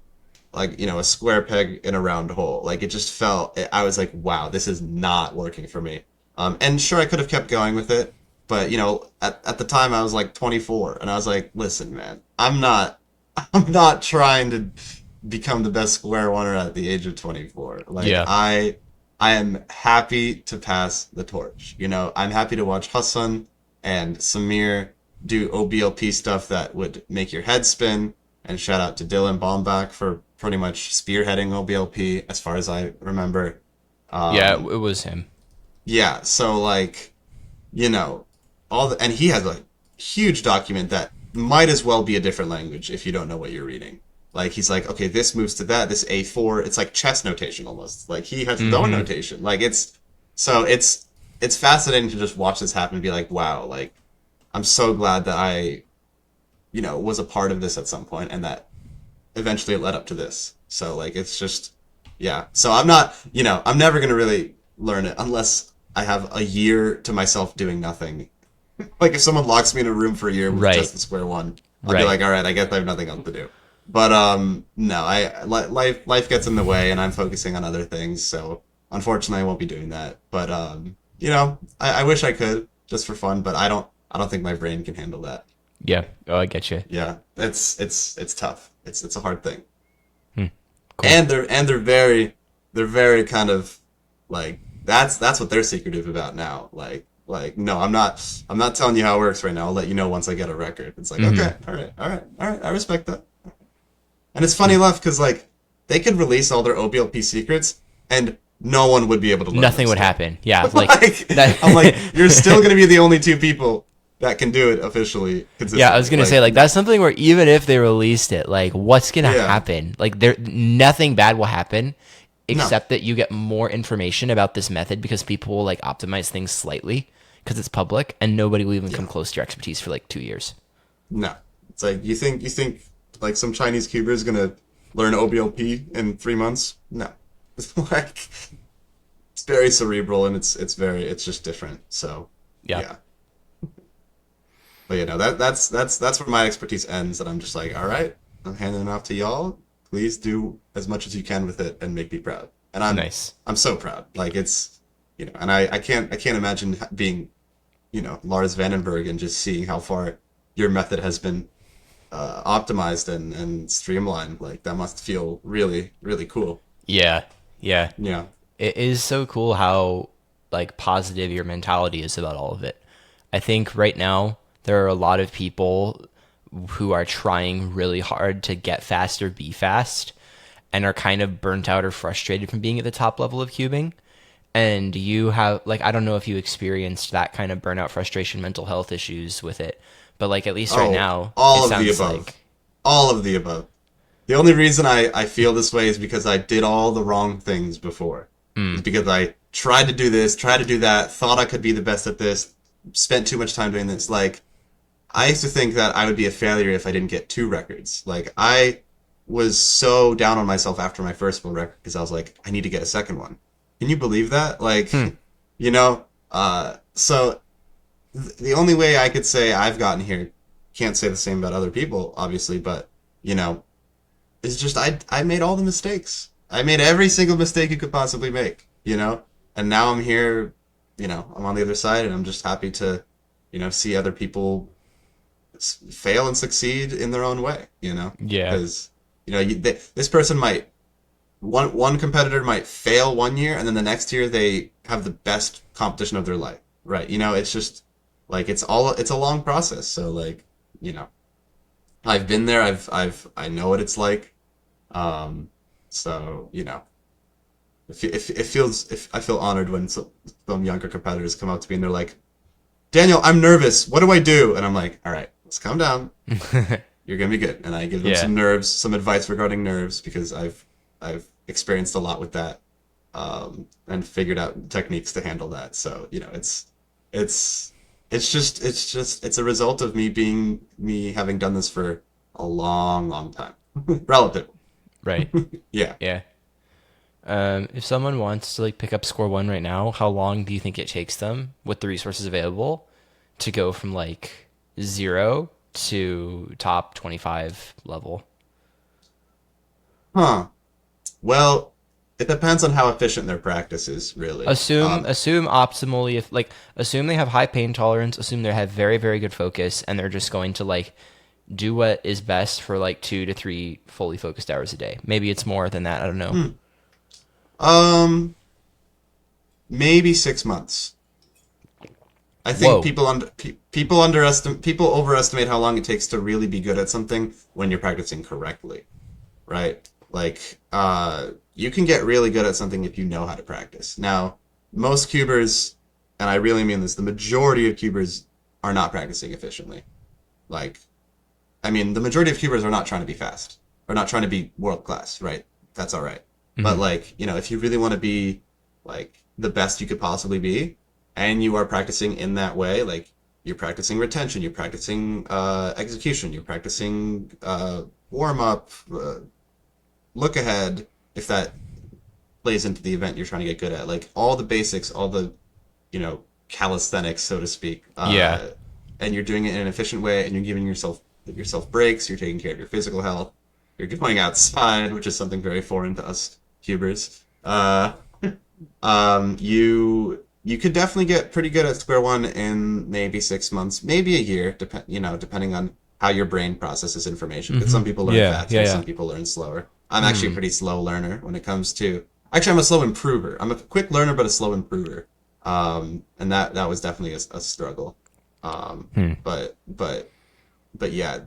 Speaker 1: you know, a square peg in a round hole. Like it just felt, I was like, wow, this is not working for me. And sure, I could have kept going with it, but you know, at the time I was like 24 and I was like, listen, man, I'm not trying to become the best square oneer at the age of 24. Like
Speaker 2: Yeah.
Speaker 1: I am happy to pass the torch. You know, I'm happy to watch Hassan and Samir do OBLP stuff that would make your head spin. And shout out to Dylan Baumbach for pretty much spearheading OBLP, as far as I remember.
Speaker 2: Yeah, it was him.
Speaker 1: Yeah, so like, you know, and he has a huge document that might as well be a different language if you don't know what you're reading. Like he's like, okay, this moves to that, this A4, it's like chess notation almost. Like he has his own notation. Like it's fascinating to just watch this happen and be like, wow, like I'm so glad that I, you know, was a part of this at some point and that eventually it led up to this. So like it's just, yeah. So I'm not, you know, I'm never gonna really learn it unless I have a year to myself doing nothing. Like if someone locks me in a room for a year with
Speaker 2: Right.
Speaker 1: just the square one, I'll
Speaker 2: Right.
Speaker 1: be like, all right, I guess I have nothing else to do. But no, life gets in the way, and I'm focusing on other things. So unfortunately, I won't be doing that. But you know, I wish I could just for fun, but I don't think my brain can handle that.
Speaker 2: Yeah. Oh, I get you.
Speaker 1: Yeah, it's tough. It's a hard thing.
Speaker 2: Cool.
Speaker 1: And they're very kind of like that's what they're secretive about now. Like no, I'm not telling you how it works right now. I'll let you know once I get a record. It's like okay, all right, I respect that. And it's funny enough because like they could release all their OBLP secrets and no one would be able to learn
Speaker 2: Nothing
Speaker 1: them
Speaker 2: would
Speaker 1: still.
Speaker 2: happen. Yeah. Like,
Speaker 1: Like, I'm like, you're still gonna be the only two people that can do it officially. Consistently.
Speaker 2: yeah, I was gonna say like that's something where even if they released it, like what's gonna
Speaker 1: Yeah.
Speaker 2: happen? Like nothing bad will happen, except that you get more information about this method because people will like optimize things slightly because it's public, and nobody will even come close to your expertise for like 2 years.
Speaker 1: No, it's like you think like some Chinese cuber is gonna learn OBLP in 3 months? No, it's like it's very cerebral and it's just different. So
Speaker 2: Yeah.
Speaker 1: But you know that's where my expertise ends, and I'm just like, all right, I'm handing it off to y'all. Please do as much as you can with it and make me proud. And
Speaker 2: Nice.
Speaker 1: I'm so proud. Like it's, you know, and I can't imagine being, you know, Lars Vandenberg and just seeing how far your method has been optimized and streamlined. Like that must feel really, really cool.
Speaker 2: Yeah. Yeah.
Speaker 1: Yeah.
Speaker 2: It is so cool how like positive your mentality is about all of it. I think right now there are a lot of people who are trying really hard to get fast or be fast and are kind of burnt out or frustrated from being at the top level of cubing. And you have like I don't know if you experienced that kind of burnout, frustration, mental health issues with it, but like at least right now
Speaker 1: all
Speaker 2: it
Speaker 1: of the
Speaker 2: sounds
Speaker 1: above.
Speaker 2: like
Speaker 1: All of the above. The only reason I feel this way is because I did all the wrong things before. It's because I tried to do this, tried to do that, thought I could be the best at this, spent too much time doing this. Like, I used to think that I would be a failure if I didn't get 2 records. Like, I was so down on myself after my first world record because I was like, I need to get a second one. Can you believe that? Like, you know, so the only way I could say I've gotten here, can't say the same about other people, obviously, but, you know, it's just I made all the mistakes. I made every single mistake you could possibly make, you know? And now I'm here, you know, I'm on the other side and I'm just happy to, you know, see other people fail and succeed in their own way, you know?
Speaker 2: Yeah.
Speaker 1: Because, you know, this person might, one competitor might fail one year and then the next year they have the best competition of their life, right? You know, it's just, like, it's a long process. So, like, you know, I've been there, I know what it's like. So, you know, I feel honored when some younger competitors come up to me and they're like, Daniel, I'm nervous. What do I do? And I'm like, all right, let's calm down. You're going to be good. And I give them some advice regarding nerves because I've experienced a lot with that, and figured out techniques to handle that. So, it's it's a result of me having done this for a long, long time. Relative.
Speaker 2: Right.
Speaker 1: Yeah.
Speaker 2: Yeah. If someone wants to like pick up score one right now, how long do you think it takes them with the resources available to go from like 0 to top 25 level?
Speaker 1: Huh. Well, it depends on how efficient their practice is, really.
Speaker 2: Assume optimally, if like assume they have high pain tolerance, assume they have very very good focus, and they're just going to like do what is best for like 2 to 3 fully focused hours a day. Maybe it's more than that. I don't know.
Speaker 1: Um, Maybe 6 months. I think
Speaker 2: Whoa.
Speaker 1: people overestimate how long it takes to really be good at something when you're practicing correctly, right? Like, you can get really good at something if you know how to practice. Now, most cubers, and I really mean this, the majority of cubers are not practicing efficiently. Like, I mean, the majority of cubers are not trying to be fast or not trying to be world class, right? That's all right. But like, if you really want to be like the best you could possibly be, and you are practicing in that way, like you're practicing retention, you're practicing execution, you're practicing warm up, look ahead, if that plays into the event you're trying to get good at, like all the basics, all the calisthenics, so to speak.
Speaker 2: Yeah.
Speaker 1: And you're doing it in an efficient way, and you're giving yourself breaks. You're taking care of your physical health. You're going outside, which is something very foreign to us cubers. You could definitely get pretty good at square one in maybe 6 months, maybe a year, depending on how your brain processes information. Because some people learn
Speaker 2: Yeah,
Speaker 1: faster,
Speaker 2: yeah, yeah.
Speaker 1: some people learn slower. I'm actually a pretty slow learner when it comes to. Actually, I'm a slow improver. I'm a quick learner, but a slow improver. And that was definitely a struggle. But yeah,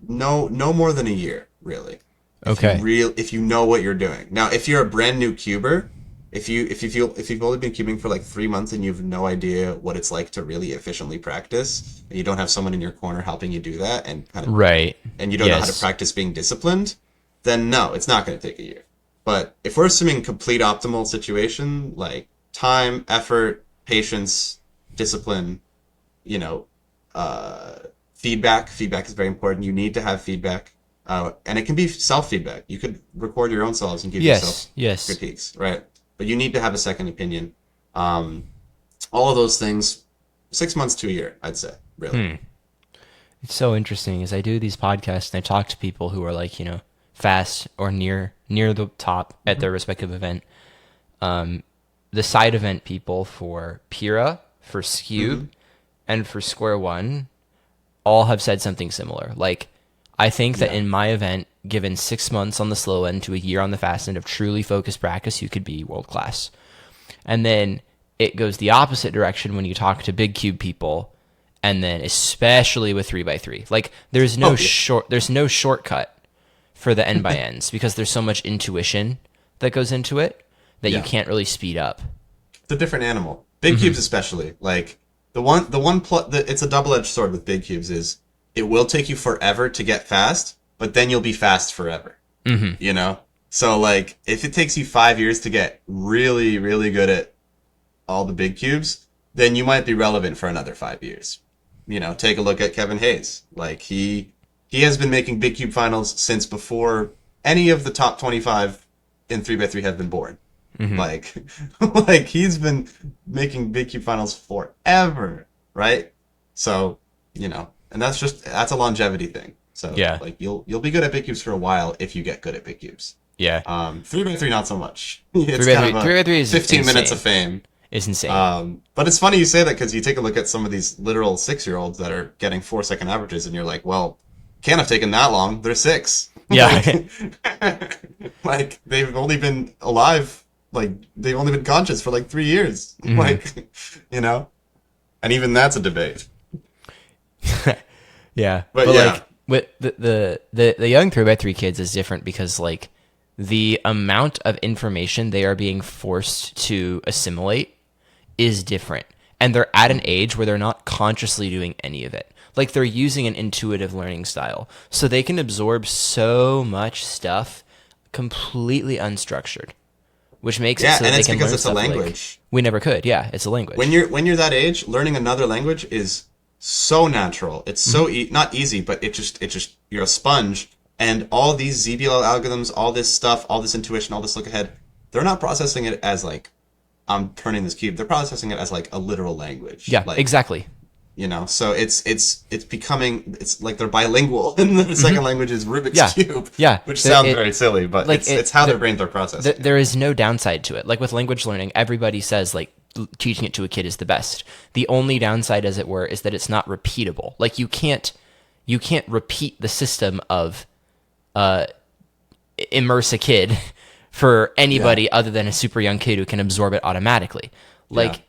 Speaker 1: no more than a year, really.
Speaker 2: Okay.
Speaker 1: If you know what you're doing. Now, if you're a brand new cuber, if you've only been cubing for like 3 months and you've no idea what it's like to really efficiently practice, and you don't have someone in your corner helping you do that, and
Speaker 2: Right.
Speaker 1: and you don't know how to
Speaker 2: Yes.
Speaker 1: practice being disciplined, then no, it's not going to take a year. But if we're assuming complete optimal situation, like time, effort, patience, discipline, you know, feedback is very important. You need to have feedback. And it can be self-feedback. You could record your own selves and give yourself
Speaker 2: Yes.
Speaker 1: critiques, right? But you need to have a second opinion. All of those things, 6 months to a year, I'd say, really.
Speaker 2: It's so interesting as I do these podcasts and I talk to people who are like, fast or near the top at their respective event. The side event people for Pira, for Scube, and for Square One all have said something similar. Like, I think that
Speaker 1: Yeah.
Speaker 2: in my event, given 6 months on the slow end to a year on the fast end of truly focused practice, you could be world class. And then it goes the opposite direction when you talk to big cube people, and then especially with 3x3. Like, there's no
Speaker 1: Oh, yeah.
Speaker 2: there's no shortcut for the n by n's because there's so much intuition that goes into it that you
Speaker 1: Yeah.
Speaker 2: can't really speed up.
Speaker 1: It's a different animal. Big cubes especially. Like it's a double-edged sword with big cubes is it will take you forever to get fast, but then you'll be fast forever. You know? So like if it takes you 5 years to get really, really good at all the big cubes, then you might be relevant for another 5 years. Take a look at Kevin Hayes. Like he has been making big cube finals since before any of the top 25 in 3x3 have been born. Like, like he's been making big cube finals forever, right? So, and that's a longevity thing. So,
Speaker 2: Yeah.
Speaker 1: like you'll be good at big cubes for a while if you get good at big cubes.
Speaker 2: Yeah.
Speaker 1: 3x3 not so much. It's
Speaker 2: 3x3
Speaker 1: kind of a
Speaker 2: 3x3 is
Speaker 1: 15 minutes
Speaker 2: insane.
Speaker 1: of fame.
Speaker 2: It's insane.
Speaker 1: But it's funny you say that because you take a look at some of these literal 6-year-olds that are getting 4-second averages, and you're like, well, can't have taken that long. They're 6.
Speaker 2: Yeah.
Speaker 1: Like they've only been alive, like they've only been conscious for like 3 years. Like, and even that's a debate.
Speaker 2: Yeah,
Speaker 1: But yeah.
Speaker 2: like with the young 3x3 kids is different because like the amount of information they are being forced to assimilate is different, and they're at an age where they're not consciously doing any of it. Like they're using an intuitive learning style, so they can absorb so much stuff completely unstructured, which makes it
Speaker 1: Yeah,
Speaker 2: so
Speaker 1: and
Speaker 2: that they
Speaker 1: it's
Speaker 2: can
Speaker 1: because
Speaker 2: learn
Speaker 1: it's a
Speaker 2: stuff like
Speaker 1: language.
Speaker 2: we never could. Yeah, it's a language.
Speaker 1: When you're that age, learning another language is so natural. It's so not easy, but it just you're a sponge, and all these ZBL algorithms, all this stuff, all this intuition, all this look ahead, they're not processing it as like I'm turning this cube. They're processing it as like a literal language.
Speaker 2: Yeah,
Speaker 1: Like,
Speaker 2: exactly.
Speaker 1: so it's becoming, it's like they're bilingual, and the second language is Rubik's
Speaker 2: Yeah,
Speaker 1: cube.
Speaker 2: yeah.
Speaker 1: Which sounds very silly, but
Speaker 2: like
Speaker 1: it's how their brains are processing.
Speaker 2: There is no downside to it. Like with language learning, everybody says like teaching it to a kid is the best. The only downside, as it were, is that it's not repeatable. Like you can't repeat the system of immerse a kid for anybody other than a super young kid who can absorb it automatically. Like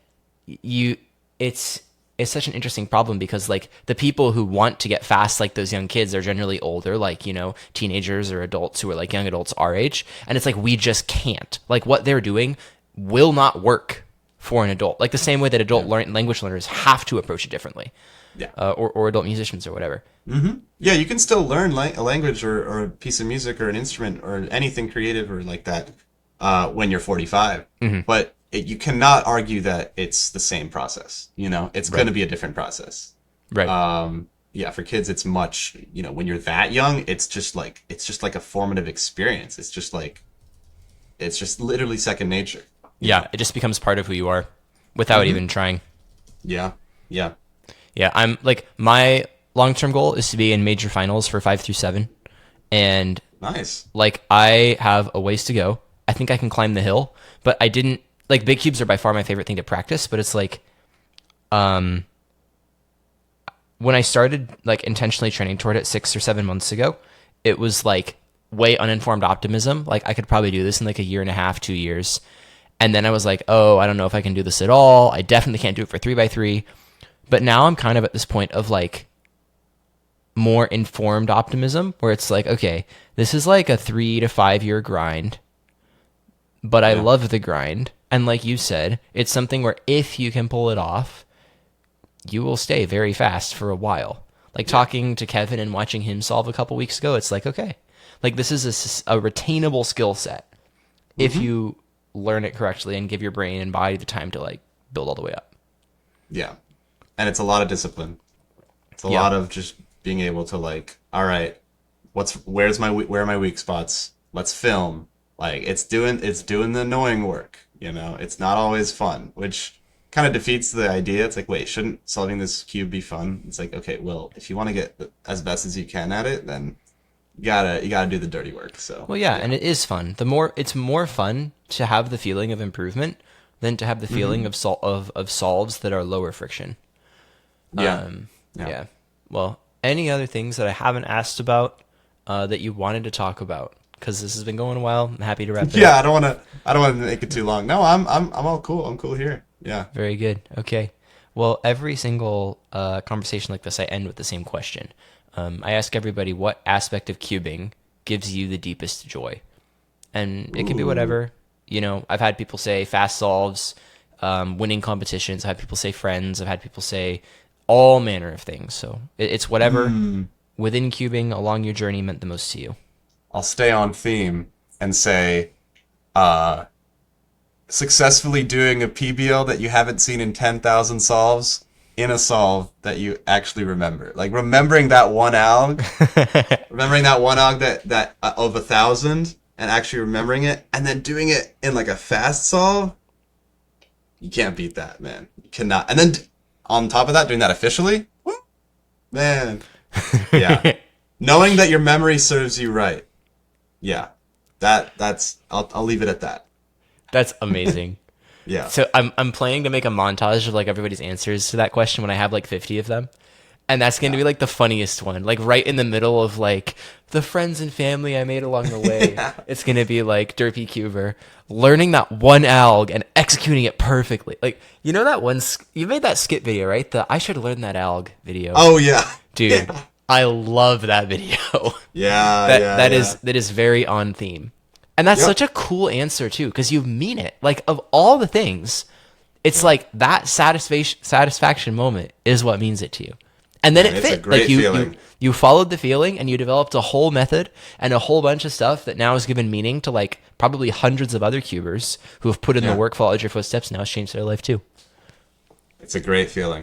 Speaker 2: it's such an interesting problem because like the people who want to get fast like those young kids are generally older, like, you know, teenagers or adults who are like young adults our age. And it's like, we just can't. Like what they're doing will not work for an adult. Like the same way that language learners have to approach it differently.
Speaker 1: Yeah.
Speaker 2: Or adult musicians or whatever.
Speaker 1: Yeah, you can still learn a language or a piece of music or an instrument or anything creative or like that when you're 45. But you cannot argue that it's the same process. You know, it's going to be a different process.
Speaker 2: Right.
Speaker 1: Yeah, for kids, it's much. You know, when you're that young, it's just like a formative experience. It's just literally second nature.
Speaker 2: Yeah, it just becomes part of who you are without even trying.
Speaker 1: Yeah. Yeah.
Speaker 2: Yeah, I'm like my long-term goal is to be in major finals for 5 through 7, and
Speaker 1: Nice.
Speaker 2: like I have a ways to go. I think I can climb the hill, but I didn't like big cubes are by far my favorite thing to practice, but it's like when I started like intentionally training toward it 6 or 7 months ago, it was like way uninformed optimism. Like I could probably do this in like a year and a half, 2 years. And then I was like, oh, I don't know if I can do this at all. I definitely can't do it for 3x3. But now I'm kind of at this point of like more informed optimism where it's like, okay, this is like a 3 to 5 year grind, but I love the grind. And like you said, it's something where if you can pull it off, you will stay very fast for a while. Like talking to Kevin and watching him solve a couple weeks ago, it's like, okay, like this is a retainable skill set if you learn it correctly and give your brain and body the time to like build all the way up.
Speaker 1: Yeah. And it's a lot of discipline. It's a lot of just being able to like, all right, where are my weak spots? Let's film. Like it's doing the annoying work, you know. It's not always fun, which kind of defeats the idea. It's like, wait, shouldn't solving this cube be fun? It's like, okay, well, if you want to get as best as you can at it, then you gotta do the dirty work. So
Speaker 2: well, yeah, and it is fun. It's more fun to have the feeling of improvement than to have the feeling of solves that are lower friction. Yeah. Well, any other things that I haven't asked about that you wanted to talk about? Because this has been going a while. I'm happy to wrap it up.
Speaker 1: Yeah, I don't want to make it too long. No, I'm all cool. I'm cool here. Yeah.
Speaker 2: Very good. Okay. Well, every single conversation like this, I end with the same question. I ask everybody what aspect of cubing gives you the deepest joy, and it can be whatever. You know, I've had people say fast solves, winning competitions. I've had people say friends. I've had people say all manner of things. So it's whatever within cubing along your journey meant the most to you.
Speaker 1: I'll stay on theme and say, successfully doing a PBL that you haven't seen in 10,000 solves in a solve that you actually remember. Like remembering that one alg, that of 1,000, and actually remembering it, and then doing it in like a fast solve. You can't beat that, man. You cannot. And then on top of that, doing that officially, man, yeah. Knowing that your memory serves you right. Yeah, that's. I'll leave it at that.
Speaker 2: That's amazing.
Speaker 1: Yeah.
Speaker 2: So I'm planning to make a montage of like everybody's answers to that question when I have like 50 of them, and that's going to be like the funniest one, like right in the middle of like the friends and family I made along the way. It's going to be like Derpy Cuber learning that one alg and executing it perfectly. Like you know that one you made that skit video, right? The I should learn that alg video.
Speaker 1: Oh yeah,
Speaker 2: dude. Yeah. I love that video. That is very on theme. And that's such a cool answer too, because you mean it. Like of all the things, it's like that satisfaction moment is what means it to you. And then
Speaker 1: Man,
Speaker 2: it
Speaker 1: it's a
Speaker 2: fit.
Speaker 1: great
Speaker 2: Like you
Speaker 1: feeling.
Speaker 2: you followed the feeling and you developed a whole method and a whole bunch of stuff that now has given meaning to like probably hundreds of other cubers who have put in the
Speaker 1: Yeah.
Speaker 2: work, followed your footsteps, now it's changed their life too.
Speaker 1: It's a great feeling.